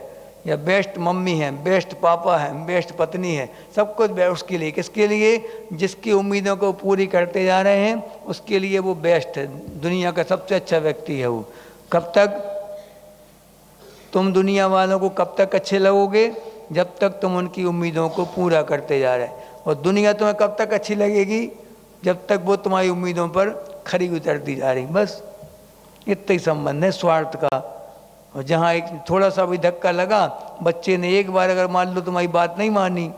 या बेस्ट मम्मी है, बेस्ट पापा है, बेस्ट पत्नी है, सब कुछ उसके लिए। किसके लिए? जिसकी उम्मीदों को पूरी करते जा रहे हैं, उसके लिए वो बेस्ट है, दुनिया का सबसे अच्छा व्यक्ति है वो। कब तक तुम दुनिया वालों को कब तक अच्छे लगोगे? जब तक तुम उनकी उम्मीदों को पूरा करते जा रहे हैं। और दुनिया तुम्हें कब तक अच्छी लगेगी? जब तक वो तुम्हारी उम्मीदों पर खरी उतरती जा रही। बस इतना ही संबंध है स्वार्थ का। और जहाँ एक थोड़ा सा भी धक्का लगा, बच्चे ने एक बार अगर मान लो तुम्हारी बात नहीं मानी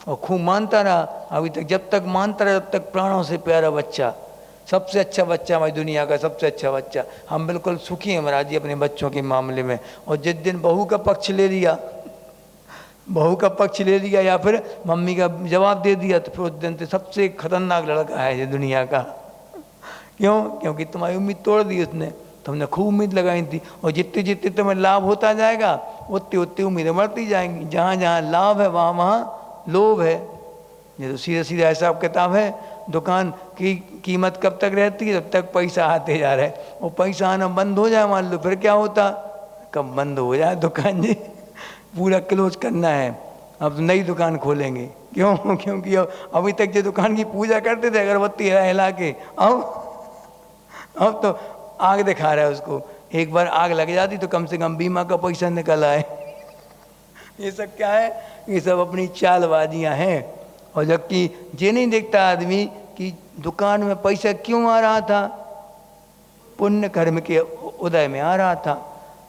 और खूब मानता रहा, अभी तक जब तक मानता रहा तब तक प्राणों से प्यारा बच्चा, सबसे अच्छा बच्चा, हमारी दुनिया का सबसे अच्छा बच्चा। हम बिल्कुल सुखी हैं महाराज जी अपने बच्चों के मामले में। और जिस दिन बहू का पक्ष ले लिया, बहू का पक्ष ले लिया या फिर मम्मी का जवाब दे दिया, तो फिर उस दिन से सबसे खतरनाक लड़का है ये दुनिया का। क्यों? क्योंकि तुम्हारी उम्मीद तोड़ दी उसने, तुमने खूब उम्मीद लगाई थी। और जितनी जितनी तुम्हें लाभ होता जाएगा, उतनी उतनी उम्मीदें बढ़ती जाएंगी। जहाँ जहाँ लाभ है वहाँ वहाँ लोभ है। ये तो सीधा सीधा हिसाब किताब है। दुकान की कीमत कब तक रहती है? जब तक पैसा आते जा रहा है। और पैसा आना बंद हो जाए मान लो, फिर क्या होता? कब बंद हो जाए दुकान जी, पूरा क्लोज करना है, अब नई दुकान खोलेंगे। क्यों? क्योंकि अभी तक जो दुकान की पूजा करते थे अगरबत्ती हिला हिला के, अब तो आग दिखा रहा है उसको। एक बार आग लग जाती तो कम से कम बीमा का पैसा निकल आए। ये सब क्या है? ये सब अपनी चालबाजियां हैं। और जबकि ये नहीं देखता आदमी कि दुकान में पैसा क्यों आ रहा था? पुण्य कर्म के उदय में आ रहा था।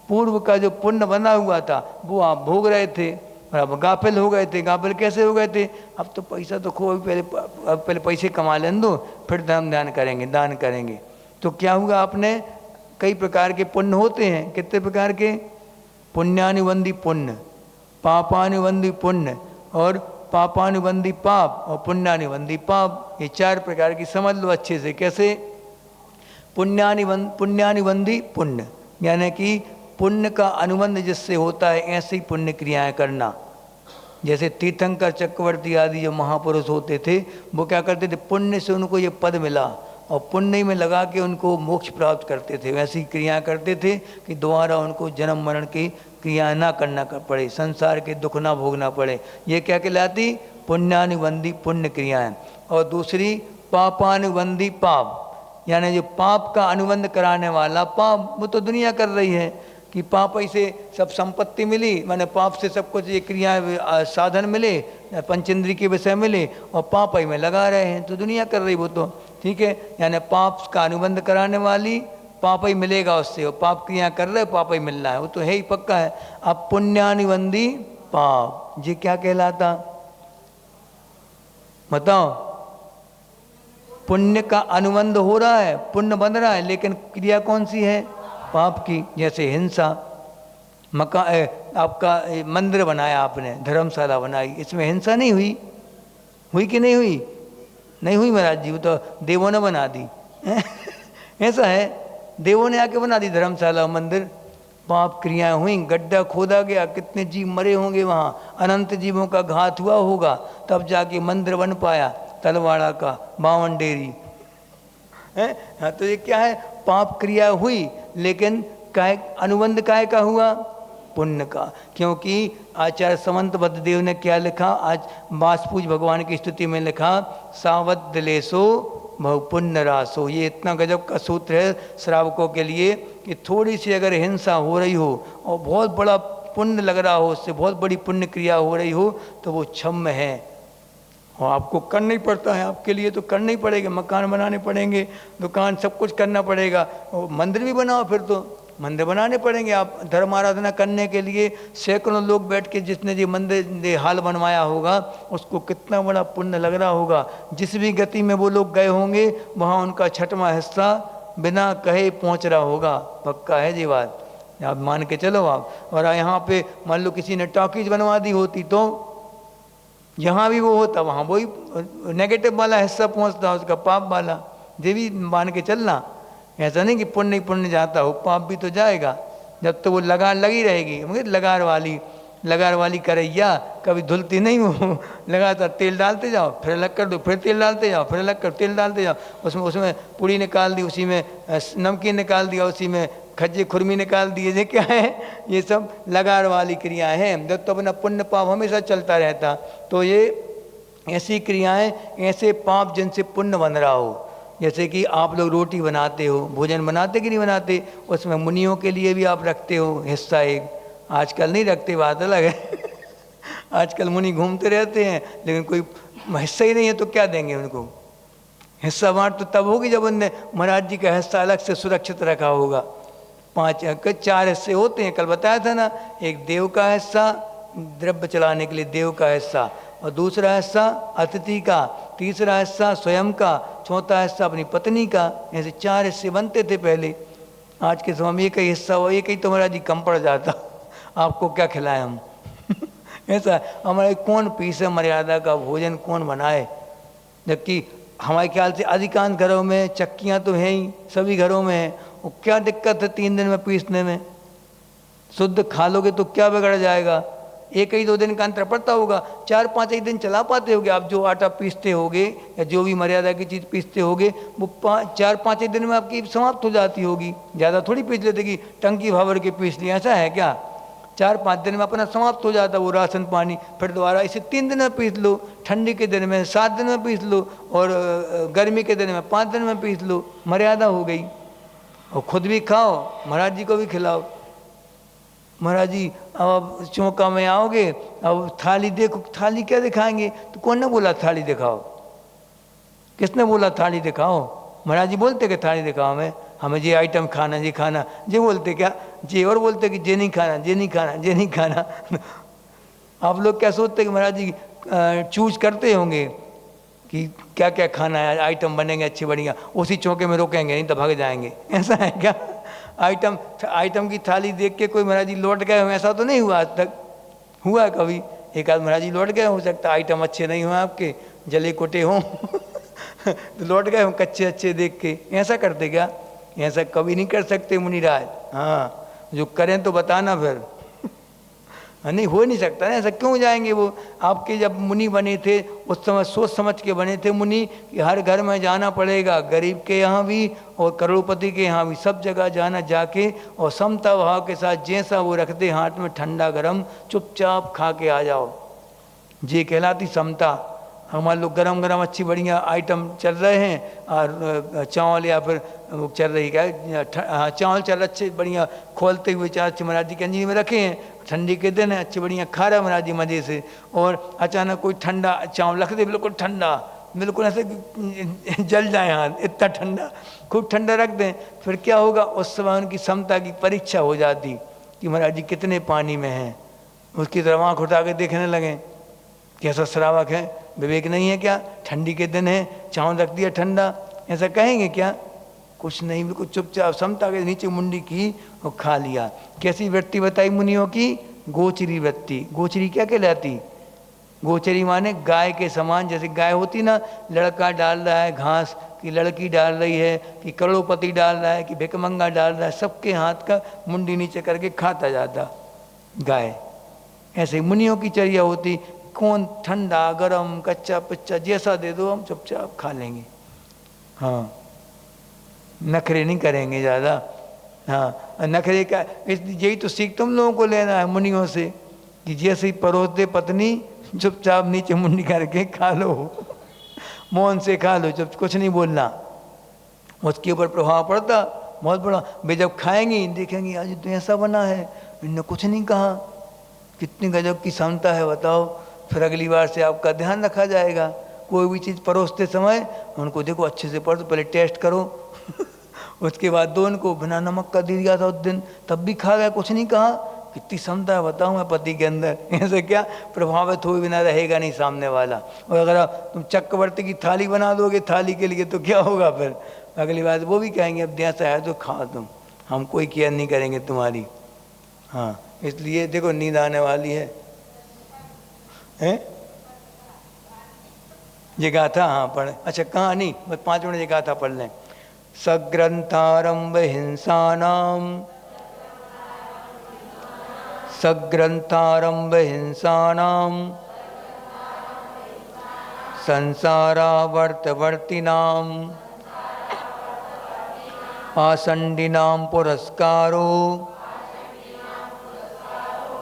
पूर्व का जो पुण्य बना हुआ था वो आप भोग रहे थे और अब गाफिल हो गए थे। गाफिल कैसे हो गए थे? अब तो पैसा तो खो, पहले पैसे कमा लें दो, फिर धर्म दान करेंगे, दान करेंगे। तो क्या हुआ, आपने कई प्रकार के पुण्य होते हैं। कितने प्रकार के? पुण्यानुबंधी पुण्य, पापानुबंधी पुण्य और पापानुबंधी पाप और पुण्यानुबंधी पाप। ये 4 प्रकार की समझ लो अच्छे से। कैसे? पुण्यानुबंधी पुण्य यानी कि पुण्य का अनुबंध जिससे होता है ऐसे ही पुण्य क्रियाएं करना। जैसे तीर्थंकर चक्रवर्ती आदि जो महापुरुष होते थे वो क्या करते थे, पुण्य से उनको ये पद मिला और पुण्य में लगा के उनको मोक्ष प्राप्त करते थे। वैसी क्रियाएं करते थे कि दोबारा उनको जन्म मरण की क्रियाएं ना करना पड़े, संसार के दुख ना भोगना पड़े। ये क्या कहलाती? पुण्यानुबंधी पुण्य क्रियाएं। और दूसरी पापानुबंधी पाप, यानी जो पाप का अनुबंध कराने वाला पाप, वो तो दुनिया कर रही है कि पाप से सब संपत्ति मिली, माने पाप से सब कुछ ये क्रिया साधन मिले, पंचेंद्री के विषय मिले और पाप ही में लगा रहे हैं, तो दुनिया कर रही वो तो ठीक है। यानी पाप का अनुबंध कराने वाली, पाप ही मिलेगा उससे, और पाप क्रिया कर रहे पाप ही मिलना है, वो तो है ही पक्का है। अब पुण्यानुबंधी पाप ये क्या कहलाता बताओ? पुण्य का अनुबंध हो रहा है, पुण्य बन रहा है, लेकिन क्रिया कौन सी है? पाप की। जैसे हिंसा, आपका मंदिर बनाया आपने, धर्मशाला बनाई, इसमें हिंसा नहीं हुई? हुई कि नहीं हुई? नहीं हुई महाराज जी, वो तो देवों ने बना दी ऐसा है, देवों ने आके बना दी धर्मशाला मंदिर। पाप क्रियाएं हुई, गड्ढा खोदा गया, कितने जीव मरे होंगे वहाँ, अनंत जीवों का घात हुआ होगा, तब जाके मंदिर बन पाया तलवाड़ा का, बावन डेरी है। हाँ, तो ये क्या है? पाप क्रिया हुई, लेकिन काय अनुबंध काय का हुआ? पुण्य का। क्योंकि आचार्य समंत बद्धदेव ने क्या लिखा? आज बासपूज भगवान की स्तुति में लिखा, सावध दिलेसो बहु पुण्य रासो। ये इतना गजब का सूत्र है श्रावकों के लिए कि थोड़ी सी अगर हिंसा हो रही हो और बहुत बड़ा पुण्य लग रहा हो, उससे बहुत बड़ी पुण्य क्रिया हो रही हो, तो वो क्षम्य है और आपको करना ही पड़ता है। आपके लिए तो करना ही पड़ेगा, मकान बनाने पड़ेंगे, दुकान, सब कुछ करना पड़ेगा, और मंदिर भी बनाओ, फिर तो मंदिर बनाने पड़ेंगे। आप धर्म आराधना करने के लिए सैकड़ों लोग बैठ के जिसने जो मंदिर हाल बनवाया होगा, उसको कितना बड़ा पुण्य लग रहा होगा। जिस भी गति में वो लोग गए होंगे वहाँ उनका छठवां हिस्सा बिना कहे पहुँच रहा होगा। पक्का है जी बात, आप मान के चलो आप। और यहाँ पे मान लो किसी ने टॉकीज बनवा दी होती तो यहाँ भी वो होता, वहाँ वही नेगेटिव वाला हिस्सा पहुँचता, उसका पाप वाला। ये भी मान के चलना, ऐसा नहीं कि पुण्य ही पुण्य जाता हो, पाप भी तो जाएगा। जब तो वो लगार लगी रहेगी, मगर लगार वाली करैया कभी धुलती नहीं हो लगातार तेल डालते जाओ, फिर अलग कर दो, फिर तेल डालते जाओ, फिर अलग कर तेल डालते जाओ। उसमें पूड़ी निकाल दी, उसी में नमकीन निकाल दिया, उसी में खज्जे खुरमी निकाल दिए। ये क्या है? ये सब लगार वाली क्रियाएं हैं। जब तो अपना पुण्य पाप हमेशा चलता रहता, तो ये ऐसी क्रियाएं, ऐसे पाप जिनसे पुण्य बन रहा हो। जैसे कि आप लोग रोटी बनाते हो, भोजन बनाते कि नहीं बनाते, उसमें मुनियों के लिए भी आप रखते हो हिस्सा एक। आजकल नहीं रखते, बात अलग है आजकल मुनि घूमते रहते हैं, लेकिन कोई हिस्सा ही नहीं है तो क्या देंगे उनको? हिस्सा बांट तो तब होगी जब उनने महाराज जी का हिस्सा अलग से सुरक्षित रखा होगा। 4 हिस्से होते हैं, कल बताया था ना। एक देव का हिस्सा, द्रव्य चलाने के लिए देव का हिस्सा, और दूसरा हिस्सा अतिथि का, तीसरा हिस्सा स्वयं का, चौथा हिस्सा अपनी पत्नी का। ऐसे 4 हिस्से बनते थे पहले। आज के समय में एक ही हिस्सा हो, एक ही तो महाराज जी कम पड़ जाता आपको क्या खिलाएं हम ऐसा हमारे कौन पीसे मर्यादा का भोजन कौन बनाए? जबकि हमारे ख्याल से अधिकांश घरों में चक्कियाँ तो हैं ही, सभी घरों में है। और क्या दिक्कत है 3 दिन में पीसने में? शुद्ध खा लोगे तो क्या बिगड़ जाएगा? 1-2 दिन का अंतर पड़ता होगा, 4-5 दिन चला पाते होगे आप। जो आटा पीसते होगे या जो भी मर्यादा की चीज़ पीसते होगे, वो 4-5 दिन में आपकी समाप्त हो जाती होगी। ज़्यादा थोड़ी पीस लेते कि टंकी भर के पीस लिया, ऐसा है क्या? 4-5 दिन में अपना समाप्त हो जाता वो राशन पानी। फिर दोबारा इसे 3 दिन में पीस लो, ठंडी के दिन में 7 दिन में पीस लो, और गर्मी के दिन में 5 दिन में पीस लो। मर्यादा हो गई। और खुद भी खाओ, महाराज जी को भी खिलाओ। महाराज जी अब चौका में आओगे, अब थाली देखो, थाली क्या दिखाएंगे? तो कौन ने बोला थाली दिखाओ? किसने बोला थाली दिखाओ? महाराज जी बोलते कि थाली दिखाओ? मैं हमें ये आइटम खाना, ये खाना, ये बोलते क्या, ये और बोलते कि ये नहीं खाना, ये नहीं खाना, ये नहीं खाना। आप लोग क्या सोचते कि महाराज जी चूज करते होंगे कि क्या क्या खाना है, आइटम बनेंगे अच्छे बढ़िया, उसी चौके में रोकेंगे, नहीं तो भाग जाएंगे, ऐसा है क्या? आइटम की थाली देख के कोई महाराज जी लौट गए हो, ऐसा तो नहीं हुआ आज तक? हुआ है कभी? एक आध महाराज जी लौट गए, हो सकता आइटम अच्छे नहीं हुए आपके, जले कोटे हों तो लौट गए हो कच्चे अच्छे देख के, ऐसा करते क्या? ऐसा कभी नहीं कर सकते मुनिराज। हाँ, जो करें तो बताना फिर। नहीं, हो नहीं सकता ना, ऐसा क्यों जाएंगे वो? आपके जब मुनि बने थे उस समय सोच समझ के बने थे मुनि कि हर घर में जाना पड़ेगा, गरीब के यहाँ भी और करोड़पति के यहाँ भी, सब जगह जाना, जाके और समता भाव के साथ जैसा वो रखते हाथ में ठंडा गरम, चुपचाप खा के आ जाओ, ये कहलाती समता। हमारे लोग गरम गरम अच्छी बढ़िया आइटम चल रहे हैं, और चावल या फिर वो चल रही क्या, हाँ चावल चल अच्छे बढ़िया खोलते हुए चार महाराज जी के अंजीर में रखे हैं, ठंडी के दिन है, अच्छे बढ़िया खा रहा महाराज जी मज़े से, और अचानक कोई ठंडा चावल रख दे, बिल्कुल ठंडा, बिल्कुल ऐसे जल जाए हाथ, इतना ठंडा, खूब ठंडा रख दें, फिर क्या होगा? उस समय उनकी समता की परीक्षा हो जाती कि महाराज जी कितने पानी में हैं, उसकी तरफ आँख उठा के देखने लगें, कैसा श्रावक है, विवेक नहीं है क्या? ठंडी के दिन है, चावल रख दिया ठंडा, ऐसा कहेंगे क्या? कुछ नहीं, बिल्कुल चुपचाप समता के नीचे मुंडी की और खा लिया। कैसी वृत्ति बताई मुनियों की? गोचरी वृत्ति। गोचरी क्या कहलाती? गोचरी माने गाय के समान, जैसे गाय होती ना, लड़का डाल रहा है घास, कि लड़की डाल रही है, कि करोड़पति डाल रहा है, कि भिकमंगा डाल रहा है, सबके हाथ का मुंडी नीचे करके खाता जाता गाय। ऐसे मुनियों की चर्या होती, कौन ठंडा गरम कच्चा पच्चा जैसा दे दो हम चुपचाप खा लेंगे। हाँ, नखरे नहीं करेंगे ज़्यादा। हाँ, नखरे का यही तो सीख तुम लोगों को लेना है मुनियों से, कि जैसे ही परोस दे पत्नी, चुपचाप नीचे मुंडी करके खा लो, मौन से खा लो, जब कुछ नहीं बोलना, उसके ऊपर प्रभाव पड़ता बहुत बड़ा। वे जब खाएंगी देखेंगी आज तो ऐसा बना है, इनने कुछ नहीं कहा, कितनी गजब की क्षमता है बताओ। फिर अगली बार से आपका ध्यान रखा जाएगा, कोई भी चीज़ परोसते समय उनको देखो अच्छे से परोसो, पहले टेस्ट करो उसके बाद दो उनको बिना नमक का दे दिया था उस दिन, तब भी खा गया, कुछ नहीं कहा, कितनी क्षमता है बताऊँ मैं पति के अंदर। ऐसे क्या प्रभावित हुए बिना रहेगा नहीं सामने वाला। और अगर तुम चक्रवर्ती की थाली बना दोगे थाली के लिए तो क्या होगा? फिर अगली बार वो भी कहेंगे अब जैसा है तो खाओ तुम, हम कोई केयर नहीं करेंगे तुम्हारी। हाँ, इसलिए देखो नींद आने वाली है, हैं? ये गाथा हाँ पढ़, अच्छा कहानी बस 5 मिनट ये गाथा पढ़ लें। सग्रंथारंभ हिंसानाम, सग्रंथारंभ हिंसानाम, संसारावर्तवर्तिनाम, पाषंडिनाम पुरस्कारो,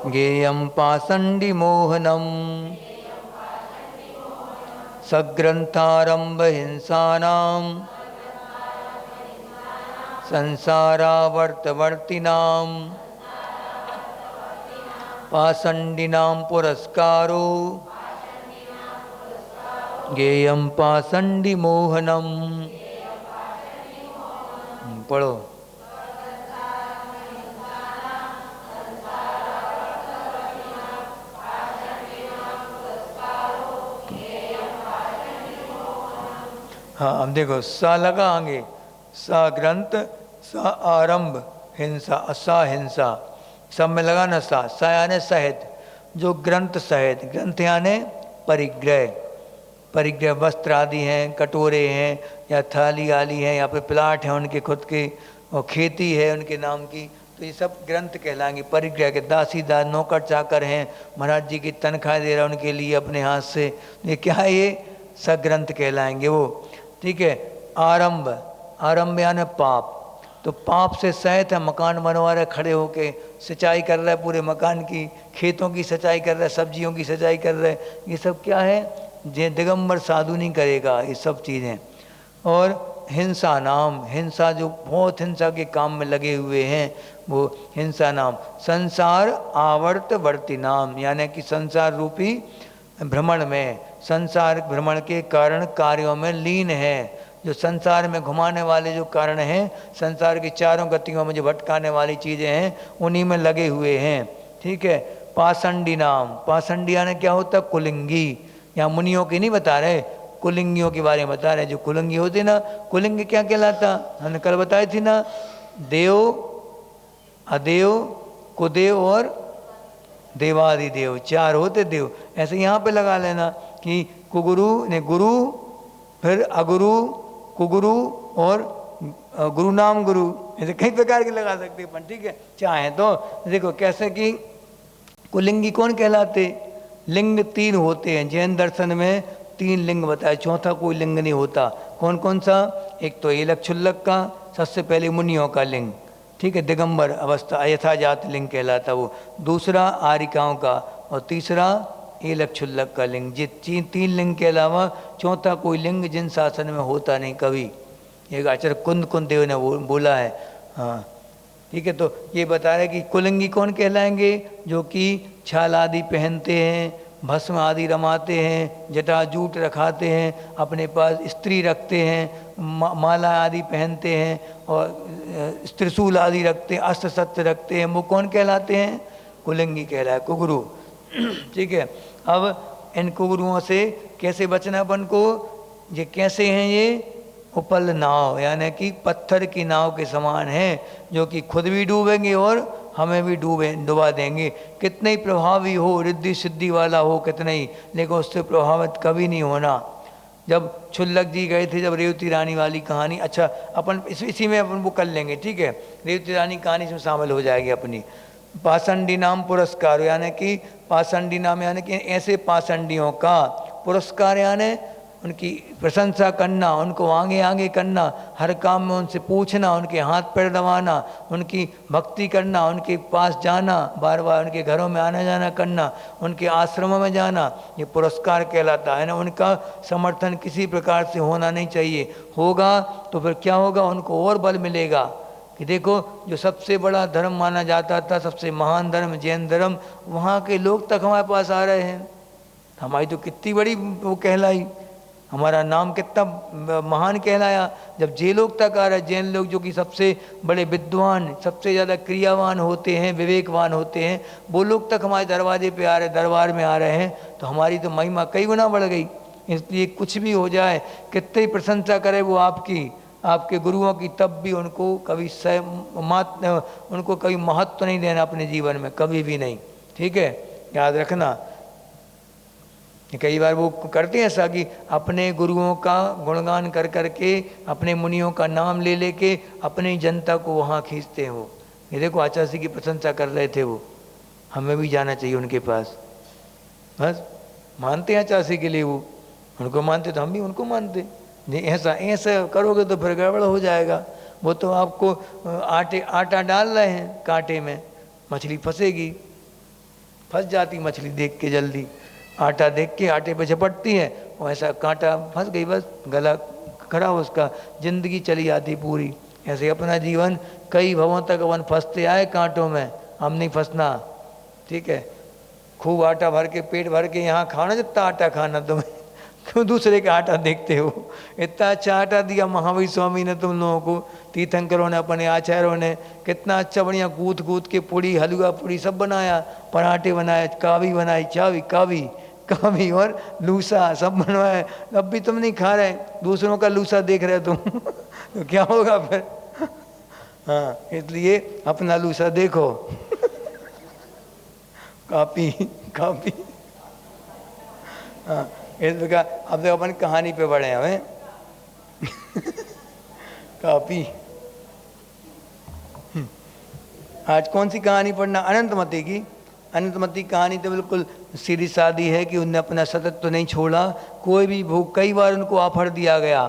गेयं पाषंडि मोहनम। सग्रंथारंभ हिंसानाम, संसारावर्तवर्तिनाम, पाषंडिनाम पुरस्कारो, गेयं पाषंडि मोहनम। पढ़ो। हाँ, अब देखो सा लगा आगे, सा ग्रंथ, सा आरंभ, हिंसा, सा हिंसा, सब में लगा ना सा, सा यानी सहित, जो ग्रंथ सहित, ग्रंथ यानी परिग्रह, परिग्रह वस्त्र आदि हैं, कटोरे हैं, या थाली आली है, या फिर प्लाट है उनके खुद के, और खेती है उनके नाम की, तो ये सब ग्रंथ कहलाएंगे। परिग्रह के दासीदार नौकर चाकर हैं, महाराज जी की तनख्वाह दे रहा उनके लिए अपने हाथ से, ये क्या है? ये सग्रंथ कहलाएंगे वो। ठीक है। आरंभ, आरंभ यानी पाप, तो पाप से सहित है, मकान बनवा रहे खड़े होके, सिंचाई कर रहा है पूरे मकान की, खेतों की सिंचाई कर रहा है, सब्जियों की सिंचाई कर रहा है, ये सब क्या है? जे दिगंबर साधु नहीं करेगा ये सब चीज़ें। और हिंसा नाम, हिंसा जो बहुत हिंसा के काम में लगे हुए हैं वो हिंसा नाम। संसार आवर्तवर्ती नाम, यानी कि संसार रूपी भ्रमण में, संसार भ्रमण के कारण कार्यों में लीन है, जो संसार में घुमाने वाले जो कारण हैं, संसार की चारों गतियों में जो भटकाने वाली चीज़ें हैं, उन्हीं में लगे हुए हैं। ठीक है। पाषंडी नाम, पाषंडी यानी क्या होता है? कुलिंगी। यहाँ मुनियों की नहीं बता रहे, कुलिंगियों के बारे में बता रहे। जो कुलिंगी होते ना, कुलिंग क्या कहलाता? हमने कल बताई थी ना, देव, अदेव, कुदेव और देवादिदेव, चार होते देव। ऐसे यहाँ पे लगा लेना कि कुगुरु ने गुरु, फिर अगुरु, कुगुरु और गुरु नाम गुरु, ऐसे कई प्रकार के लगा सकते हैं अपन। ठीक है, चाहे तो देखो कैसे कि कुलिंगी कौन कहलाते? लिंग तीन होते हैं जैन दर्शन में, तीन लिंग बताए, चौथा कोई लिंग नहीं होता। कौन कौन सा? एक तो एलक छुल्लक का, सबसे पहले मुनियों का लिंग, ठीक है, दिगंबर अवस्था यथाजात लिंग कहलाता वो। दूसरा आरिकाओं का, और तीसरा एलक छुल्लक का लिंग। ये तीन लिंग के अलावा चौथा कोई लिंग जिन शासन में होता नहीं कभी। एक आचार्य कुंद देव ने बोला है। हाँ ठीक है, तो ये बता रहे कि कुलिंगी कौन कहलाएंगे? जो कि छाल आदि पहनते हैं, भस्म आदि रमाते हैं, जटा जूट रखाते हैं, अपने पास स्त्री रखते हैं, माला आदि पहनते हैं, और त्रिशूल आदि रखते हैं, अस्त्र शस्त्र रखते हैं, वो कौन कहलाते हैं? कुलिंगी कहलाए, कुगुरु। ठीक है। अब इन कुगुरुओं से कैसे बचना अपन को? ये कैसे हैं? ये उपल नाव, यानी कि पत्थर की नाव के समान है, जो कि खुद भी डूबेंगे और हमें भी डुबा देंगे। कितने ही प्रभावी हो, रिद्धि सिद्धि वाला हो कितने ही, लेकिन उससे प्रभावित कभी नहीं होना। जब छुल्लक जी गए थे, जब रेवती रानी वाली कहानी, अच्छा अपन इसी में अपन वो कर लेंगे। ठीक है, रेवती रानी कहानी इसमें शामिल हो जाएगी अपनी। पाषंडी नाम पुरस्कार, यानी कि पाषंडी नाम यानी कि ऐसे पाषंडियों का पुरस्कार, यानी उनकी प्रशंसा करना, उनको आगे आगे करना, हर काम में उनसे पूछना, उनके हाथ पैर दबाना, उनकी भक्ति करना, उनके पास जाना, बार बार उनके घरों में आना जाना करना, उनके आश्रमों में जाना, ये पुरस्कार कहलाता है ना। उनका समर्थन किसी प्रकार से होना नहीं चाहिए, होगा तो फिर क्या होगा? उनको और बल मिलेगा कि देखो जो सबसे बड़ा धर्म माना जाता था, सबसे महान धर्म जैन धर्म, वहाँ के लोग तक हमारे पास आ रहे हैं। हमारी तो कितनी बड़ी वो कहलाई, हमारा नाम कितना महान कहलाया जब जे लोग तक आ रहे हैं। जैन लोग जो कि सबसे बड़े विद्वान, सबसे ज़्यादा क्रियावान होते हैं, विवेकवान होते हैं, वो लोग तक हमारे दरवाजे पे आ रहे, दरबार में आ रहे हैं, तो हमारी तो महिमा कई गुना बढ़ गई। इसलिए कुछ भी हो जाए, कितनी प्रशंसा करे वो आपकी, आपके गुरुओं की, तब भी उनको कभी उनको कभी महत्व नहीं देना अपने जीवन में, कभी भी नहीं। ठीक है, याद रखना। कई बार वो करते हैं ऐसा कि अपने गुरुओं का गुणगान कर करके, अपने मुनियों का नाम ले लेके अपनी जनता को वहाँ खींचते हैं। वो ये देखो आचार्य की प्रशंसा कर रहे थे वो, हमें भी जाना चाहिए उनके पास। बस मानते हैं आचार्य के लिए, वो उनको मानते तो हम भी उनको मानते। नहीं ऐसा करोगे तो फिर गड़बड़ हो जाएगा। वो तो आपको आटा डाल रहे हैं कांटे में, मछली फंसेगी, फंस जाती मछली देख के, जल्दी आटा देख के आटे पे झपटती है, और ऐसा कांटा फंस गई, बस गला खड़ा, उसका जिंदगी चली आती पूरी। ऐसे अपना जीवन कई भवों तक अपन फंसते आए कांटों में, हम नहीं फंसना। ठीक है, खूब आटा भर के, पेट भर के यहाँ खाना, जितना आटा खाना तुम्हें, क्यों दूसरे का आटा देखते हो? इतना अच्छा आटा दिया महावीर स्वामी ने तुम लोगों को, तीर्थंकरों ने, अपने आचार्यों ने, कितना अच्छा बढ़िया गूंथ गूंथ के पूड़ी, हलवा पूड़ी सब बनाया, पराठे बनाए, कावी बनाई, चावी कावी और लूसा सब बनवाया। अब भी तुम नहीं खा रहे, दूसरों का लूसा देख रहे तुम तो क्या होगा फिर? हाँ, इसलिए अपना लूसा देखो कापी हाँ, इस प्रकार। अब देखो अपन कहानी पे बढ़े हमें कापी। आज कौन सी कहानी पढ़ना? अनंतमती की। अनंतमती कहानी तो बिल्कुल सीधी सादी है कि उनने अपना सतत तो नहीं छोड़ा, कोई भी भूख, कई बार उनको ऑफर दिया गया,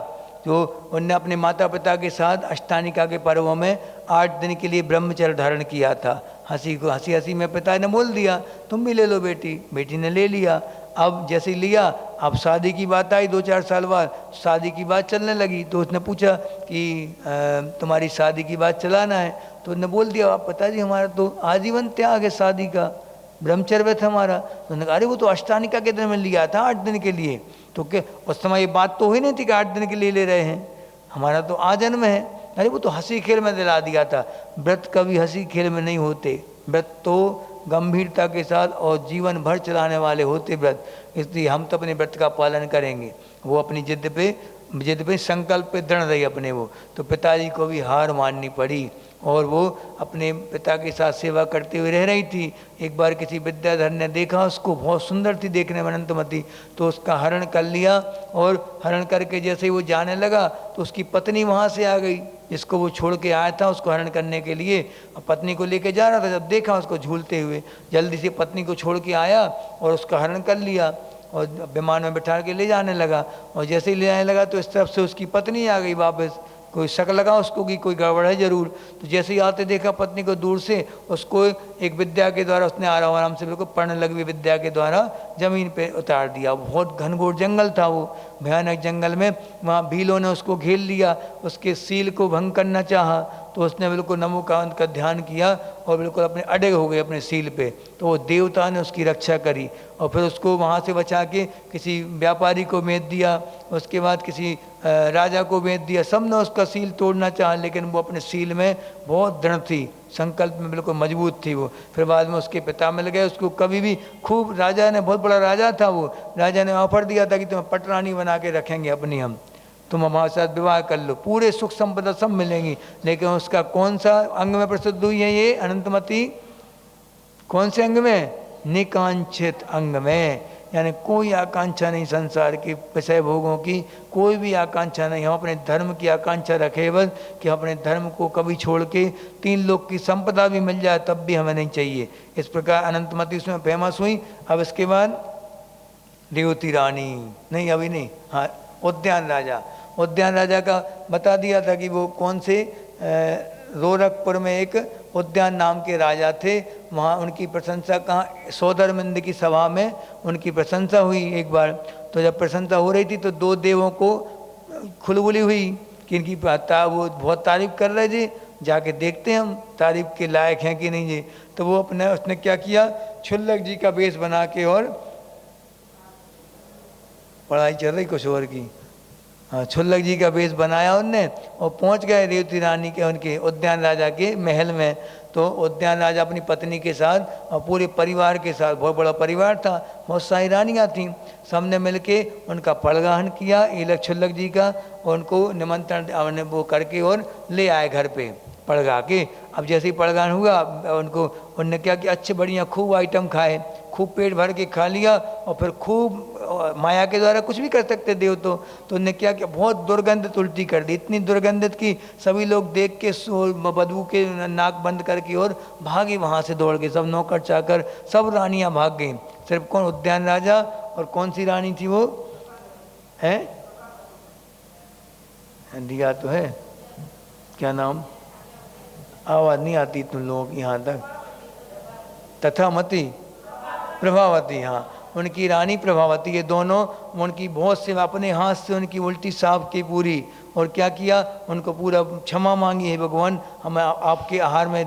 जो उनने अपने माता पिता के साथ अष्टानिका के पर्वों में 8 दिन के लिए ब्रह्मचर्य धारण किया था। हंसी में पिता ने बोल दिया तुम भी ले लो बेटी, बेटी ने ले लिया। अब जैसे लिया, अब शादी की बात आई, 2-4 साल बाद शादी की बात चलने लगी, तो उसने पूछा कि तुम्हारी शादी की बात चलाना है? तो उसने बोल दिया आप पिताजी हमारा तो आजीवन त्याग है शादी का, ब्रह्मचर्य था हमारा। तो उन्होंने कहा अरे वो तो अष्टानिका के दिन में लिया था 8 दिन के लिए। तो क्या उस समय ये बात तो हुई नहीं थी कि 8 दिन के लिए ले रहे हैं? हमारा तो आजन्म है। अरे वो तो हंसी खेल में दिला दिया था, व्रत कभी हंसी खेल में नहीं होते, व्रत तो गंभीरता के साथ और जीवन भर चलाने वाले होते व्रत। इसलिए हम तो अपने व्रत का पालन करेंगे। वो अपनी जिद पे संकल्प पे दृढ़ रही अपने वो, तो पिताजी को भी हार माननी पड़ी और वो अपने पिता के साथ सेवा करते हुए रह रही थी। एक बार किसी विद्याधर ने देखा उसको, बहुत सुंदर थी देखने में अनंतमती, तो उसका हरण कर लिया और हरण करके जैसे ही वो जाने लगा तो उसकी पत्नी वहाँ से आ गई, जिसको वो छोड़ के आया था उसको हरण करने के लिए। पत्नी को लेके जा रहा था, जब देखा उसको झूलते हुए, जल्दी से पत्नी को छोड़ के आया और उसका हरण कर लिया और विमान में बिठा के ले जाने लगा। और जैसे ही ले जाने लगा तो इस तरफ से उसकी पत्नी आ गई वापस, कोई शक लगा उसको कि कोई गड़बड़ है जरूर। तो जैसे ही आते देखा पत्नी को दूर से, उसको एक विद्या के द्वारा उसने आराम से बिल्कुल पढ़ने लगी विद्या के द्वारा जमीन पे उतार दिया। बहुत घनघोर जंगल था वो, भयानक जंगल में, वहाँ भीलों ने उसको घेर लिया, उसके सील को भंग करना चाहा तो उसने बिल्कुल नमो कांत का ध्यान किया और बिल्कुल अपने अड़े हो गए अपने सील पे, तो वो देवता ने उसकी रक्षा करी और फिर उसको वहाँ से बचा के किसी व्यापारी को बेच दिया, उसके बाद किसी राजा को बेच दिया। सब ने उसका सील तोड़ना चाहा, लेकिन वो अपने सील में बहुत दृढ़ थी, संकल्प में बिल्कुल मजबूत थी वो। फिर बाद में उसके पिता मिल गए उसको, कभी भी खूब, राजा ने, बहुत बड़ा राजा था वो, राजा ने ऑफर दिया था कि तुम्हें पटरानी बना के रखेंगे अपनी, हम तुम हमारे साथ विवाह कर लो, पूरे सुख संपदा सब मिलेंगी। लेकिन उसका कौन सा अंग में प्रसिद्ध हुई है ये अनंतमती? कौन से अंग में? निकांक्षित अंग में, यानी कोई आकांक्षा नहीं संसार की, विषय भोगों की कोई भी आकांक्षा नहीं। हम अपने धर्म की आकांक्षा रखे बस, कि अपने धर्म को कभी छोड़ के 3 लोक की संपदा भी मिल जाए तब भी हमें नहीं चाहिए। इस प्रकार अनंतमती उसमें फेमस हुई। अब इसके बाद रेवती रानी, नहीं अभी नहीं, हाँ उद्यान राजा। उद्यान राजा का बता दिया था कि वो कौन से, रोरखपुर में एक उद्यान नाम के राजा थे, वहाँ उनकी प्रशंसा कहाँ, सौदरमिंद की सभा में उनकी प्रशंसा हुई एक बार। तो जब प्रशंसा हो रही थी तो 2 देवों को खुलबुली हुई कि इनकी वो बहुत तारीफ कर रहे थे, जाके देखते हैं हम तारीफ के लायक हैं कि नहीं जी। तो वो उसने क्या किया, क्षुल्लक जी का वेश बना के, और पढ़ाई चल रही कुछ और की, हाँ क्षुल्लक जी का वेश बनाया उनने और पहुंच गए रेवती रानी के, उनके उद्यान राजा के महल में। तो उद्यान राजा अपनी पत्नी के साथ और पूरे परिवार के साथ, बहुत बड़ा परिवार था, बहुत सारी रानियाँ थीं, सबने मिलके उनका पड़गाहन किया ईलक क्षुल्लक जी का, और उनको निमंत्रण वो करके और ले आए घर पे पड़गा के। अब जैसे ही पड़गाहन हुआ उनने क्या किया, अच्छे बढ़िया खूब आइटम खाए, खूब पेट भर के खा लिया, और फिर खूब माया के द्वारा कुछ भी कर सकते देव तो उनने क्या किया, बहुत दुर्गंधित उल्टी कर दी, इतनी दुर्गंधित की सभी लोग देख के बदबू के नाक बंद करके और भागे वहाँ से दौड़ के, सब नौकर चाकर सब रानियाँ भाग गई, सिर्फ कौन, उद्यान राजा। और कौन सी रानी थी वो, है दिया तो है, क्या नाम, आवाज़ नहीं आती तुम लोगों की यहाँ तक, तथामती, प्रभावती, हाँ उनकी रानी प्रभावती, ये दोनों उनकी बहुत से, अपने हाथ से उनकी उल्टी साफ की पूरी, और क्या किया, उनको पूरा क्षमा मांगी, है भगवान हमें आपके आहार में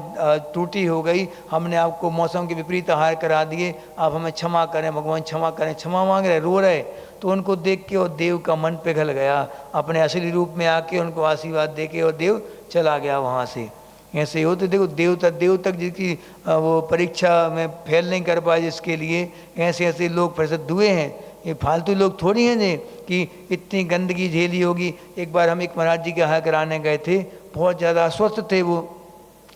त्रुटि हो गई, हमने आपको मौसम के विपरीत आहार करा दिए, आप हमें क्षमा करें भगवान, क्षमा करें। क्षमा मांग रहे, रो रहे। तो उनको देख के और देव का मन पिघल गया, अपने असली रूप में आके उनको आशीर्वाद दे के और देव चला गया वहाँ से। ऐसे हो तो देखो, देव तक जिसकी वो परीक्षा में फेल नहीं कर पाए, जिसके लिए ऐसे ऐसे लोग प्रसिद्ध हुए हैं। ये फालतू लोग थोड़ी हैं जी कि इतनी गंदगी झेली होगी। एक बार हम एक महाराज जी के यहाँ कराने गए थे, बहुत ज़्यादा अस्वस्थ थे वो,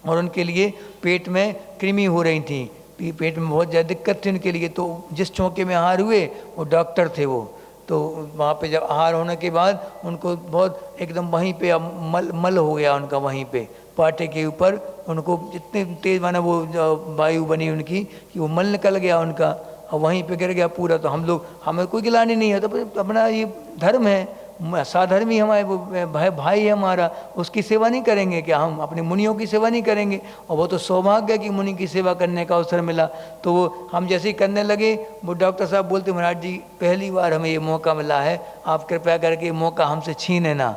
और उनके लिए पेट में कृमि हो रही थी, पेट में बहुत ज़्यादा दिक्कत थी उनके लिए। तो जिस चौके में आहार हुए वो डॉक्टर थे वो, तो वहाँ पे जब आहार होने के बाद उनको बहुत एकदम वहीं पे मल हो गया उनका, वहीं पे पाटे के ऊपर उनको इतने तेज माना वो वायु बनी उनकी कि वो मल निकल गया उनका, और वहीं पे गिर गया पूरा। तो हम लोग, हमें कोई गिलानी नहीं है, तो अपना ये धर्म है, साधर्मी हमारे वो भाई है हमारा, उसकी सेवा नहीं करेंगे क्या हम? अपने मुनियों की सेवा नहीं करेंगे? और वो तो सौभाग्य है कि मुनि की सेवा करने का अवसर मिला। तो वो हम जैसे ही करने लगे, वो डॉक्टर साहब बोलते, महाराज जी पहली बार हमें ये मौका मिला है, आप कृपया करके ये मौका हमसे छीने ना।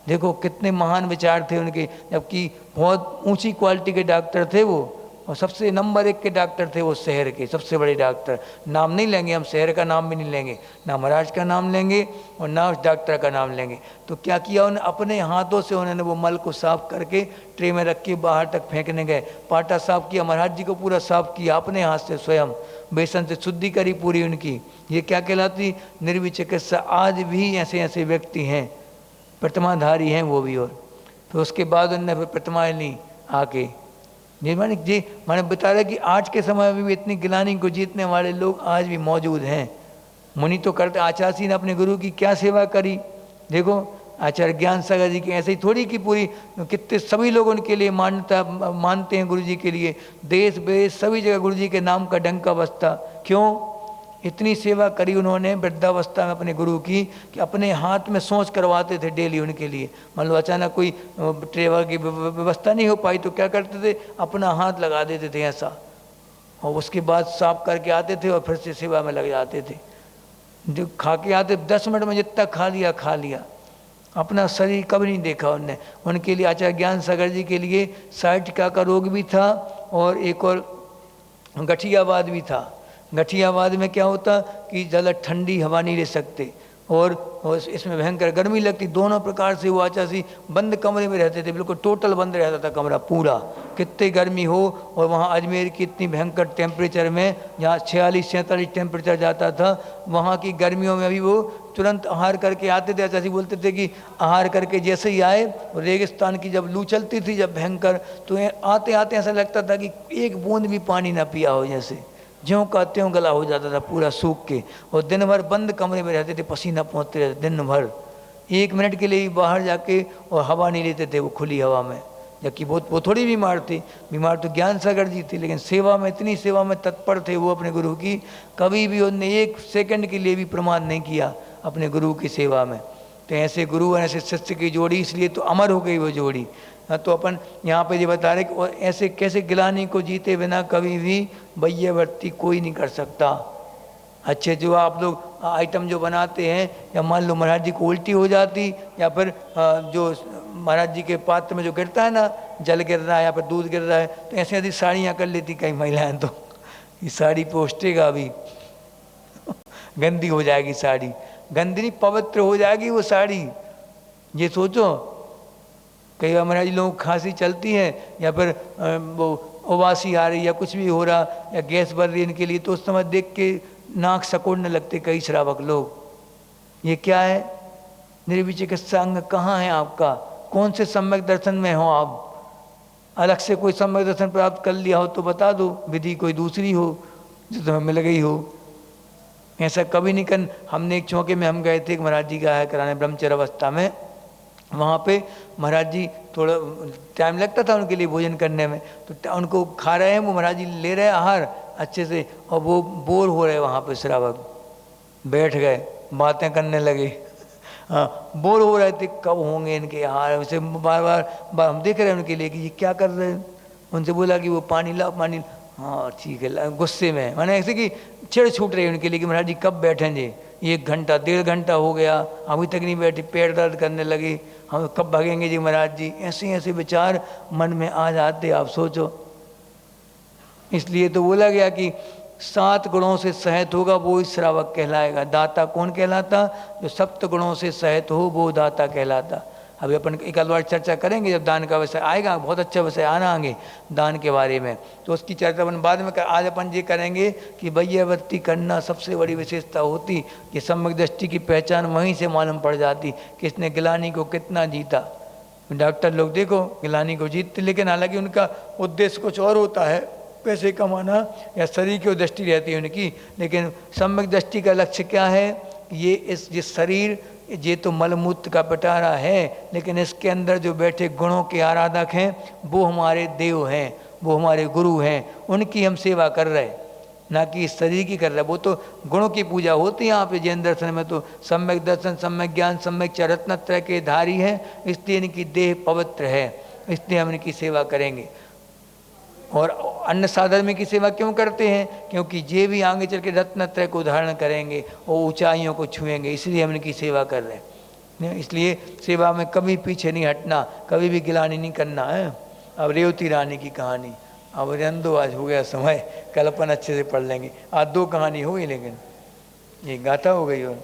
देखो कितने महान विचार थे उनके, जबकि बहुत ऊंची क्वालिटी के डॉक्टर थे वो, और सबसे नंबर 1 के डॉक्टर थे वो शहर के सबसे बड़े डॉक्टर। नाम नहीं लेंगे हम, शहर का नाम भी नहीं लेंगे, ना महाराज का नाम लेंगे और ना उस डॉक्टर का नाम लेंगे। तो क्या किया उन्होंने, अपने हाथों से उन्होंने वो मल को साफ करके ट्रे में रख के बाहर तक फेंकने गए। पाटा साफ किया, महाराज जी को पूरा साफ किया अपने हाथ से स्वयं, बेसन से शुद्धि करी पूरी उनकी। ये क्या कहलाती, निर्विक चिकित्सा। आज भी ऐसे ऐसे व्यक्ति हैं, प्रतिमाधारी हैं वो भी। और फिर उसके बाद उन्होंने फिर प्रतिमाएँ ली आके। मैंने बता रहा कि आज के समय में भी इतनी गिलानी को जीतने वाले लोग आज भी मौजूद हैं। मुनि तो करते, आचार्य जी ने अपने गुरु की क्या सेवा करी। देखो आचार्य ज्ञान सागर जी की ऐसे ही थोड़ी कि पूरी, कितने सभी लोग उनके लिए मान्यता मानते हैं गुरु जी के लिए। देश विदेश सभी जगह गुरु जी के नाम का डंका बजता। क्यों, इतनी सेवा करी उन्होंने वृद्धावस्था में अपने गुरु की कि अपने हाथ में सोच करवाते थे डेली उनके लिए। मान लो अचानक कोई ट्रेवल की व्यवस्था नहीं हो पाई तो क्या करते थे, अपना हाथ लगा देते थे ऐसा, और उसके बाद साफ करके आते थे और फिर से सेवा में लग जाते थे। जो खा के आते 10 मिनट में जितना खा लिया, अपना शरीर कभी नहीं देखा उनने। उनके लिए आचार्य ज्ञान सागर जी के लिए साइटिका का रोग भी था और एक और गठियावाद भी था। गठियावाद में क्या होता कि ज़्यादा ठंडी हवा नहीं ले सकते और इसमें भयंकर गर्मी लगती। दोनों प्रकार से वो आचार्य बंद कमरे में रहते थे, बिल्कुल टोटल बंद रहता था कमरा पूरा, कितनी गर्मी हो। और वहाँ अजमेर की इतनी भयंकर टेम्परेचर में, जहाँ 46-47 टेम्परेचर जाता था, वहाँ की गर्मियों में भी वो तुरंत आहार करके आते थे। आचार्य बोलते थे कि आहार करके जैसे ही आए, रेगिस्तान की जब लू चलती थी जब भयंकर, तो आते आते ऐसा लगता था कि एक बूंद भी पानी ना पिया हो, जैसे ज्यों का त्यों गला हो जाता था पूरा सूख के। और दिन भर बंद कमरे में रहते थे, पसीना पहुँचते रहते दिन भर, 1 मिनट के लिए भी बाहर जाके और हवा नहीं लेते थे वो खुली हवा में। जबकि वो थोड़ी बीमार थे, बीमार तो ज्ञान सागर जी थे, लेकिन सेवा में, इतनी सेवा में तत्पर थे वो अपने गुरु की। कभी भी उन्होंने 1 सेकंड के लिए भी प्रमाद नहीं किया अपने गुरु की सेवा में। तो ऐसे गुरु और ऐसे शिष्य की जोड़ी इसलिए तो अमर हो गई वो जोड़ी। तो अपन यहाँ पे ये बता रहे कि और ऐसे कैसे गिलानी को जीते बिना कभी भी वैयावर्ती कोई नहीं कर सकता। अच्छे जो आप लोग आइटम जो बनाते हैं, या मान लो महाराज जी को उल्टी हो जाती, या फिर जो महाराज जी के पात्र में जो गिरता है ना, जल गिर रहा है या फिर दूध गिर रहा है, तो ऐसे यदि साड़ियाँ कर लेती कई महिलाएं तो ये साड़ी पोस्टेगा भी गंदी हो जाएगी साड़ी, गंदी नहीं पवित्र हो जाएगी वो साड़ी। ये सोचो, कई बार महाराज लोगों को खांसी चलती है या फिर वो उबासी आ रही या कुछ भी हो रहा या गैस बढ़ रही है इनके लिए, तो उस समय देख के नाक सकोड़ने लगते कई श्रावक लोग। ये क्या है, निर्विक चिकित्सा अंग कहाँ है आपका, कौन से सम्यक दर्शन में हो आप? अलग से कोई सम्यक दर्शन प्राप्त कर लिया हो तो बता दो, विधि कोई दूसरी हो जो तुम्हें मिल गई हो। ऐसा कभी नहीं कर। हमने एक चौके में हम गए थे, महाराज जी का है कराने ब्रह्मचर्य अवस्था में, वहाँ पे महाराज जी थोड़ा टाइम लगता था उनके लिए भोजन करने में, तो उनको खा रहे हैं वो, महाराज जी ले रहे आहार अच्छे से, और वो बोर हो रहे वहाँ पे श्रावक, बैठ गए बातें करने लगे। हाँ, बोर हो रहे थे, कब होंगे इनके आहार। उसे बार बार हम देख रहे हैं उनके लिए कि ये क्या कर रहे हैं। उनसे बोला कि वो पानी लाओ, पानी। हाँ ठीक है, गुस्से में, मैंने ऐसे कि चिड़ छूट रही उनके लिए कि महाराज जी कब बैठेंगे, 1 घंटा 1.5 घंटा हो गया अभी तक नहीं बैठे, पैर दर्द करने लगे, हम कब भागेंगे जी महाराज जी। ऐसे ऐसे विचार मन में आ जाते, आप सोचो। इसलिए तो बोला गया कि 7 गुणों से सहित होगा वो ही श्रावक कहलाएगा। दाता कौन कहलाता, जो 7 गुणों से सहित हो वो दाता कहलाता। अभी अपन एक बार चर्चा करेंगे जब दान का विषय आएगा, बहुत अच्छा विषय आना आगे दान के बारे में, तो उसकी चर्चा अपन बाद में आज अपन ये करेंगे कि वैयावर्ती करना सबसे बड़ी विशेषता होती कि सम्यक दृष्टि की पहचान वहीं से मालूम पड़ जाती कि इसने गिलानी को कितना जीता। डॉक्टर लोग देखो गिलानी को जीतते, लेकिन हालांकि उनका उद्देश्य कुछ और होता है, पैसे कमाना या शरीर की दृष्टि रहती है उनकी, लेकिन सम्यक दृष्टि का लक्ष्य क्या है, ये शरीर ये तो मलमूत्र का पिटारा है, लेकिन इसके अंदर जो बैठे गुणों के आराधक हैं वो हमारे देव हैं, वो हमारे गुरु हैं, उनकी हम सेवा कर रहे, ना कि इस शरीर की कर रहे। वो तो गुणों की पूजा होती है यहाँ पे जैन दर्शन में, तो सम्यक दर्शन, सम्यक ज्ञान, सम्यक चरत्नत्रय के धारी है, इसलिए इनकी देह पवित्र है, इसलिए हम इनकी सेवा करेंगे। और अन्य साधन में की सेवा क्यों करते हैं, क्योंकि ये भी आगे चल के रत्नत्रय को धारण करेंगे और ऊंचाइयों को छुएंगे, इसलिए हम इनकी सेवा कर रहे हैं। इसलिए सेवा में कभी पीछे नहीं हटना, कभी भी गिलानी नहीं करना है। अब रेवती रानी की कहानी, अब रंदो, आज हो गया समय, कल अपन अच्छे से पढ़ लेंगे। आज 2 कहानी हो गई, लेकिन ये गाथा हो गई। और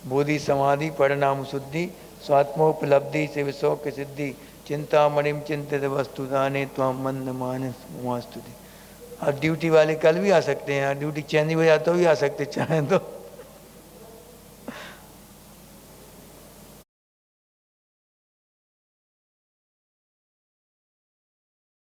बोधि समाधि परिणाम शुद्धि स्वात्मोपलब्धि से विश्व की सिद्धि चिंता मणिम चिंतित वस्तु दाने त्वम मंद मानस स्तुति। और ड्यूटी वाले कल भी आ सकते हैं, ड्यूटी चेंज हो जाता भी आ सकते चाहे तो।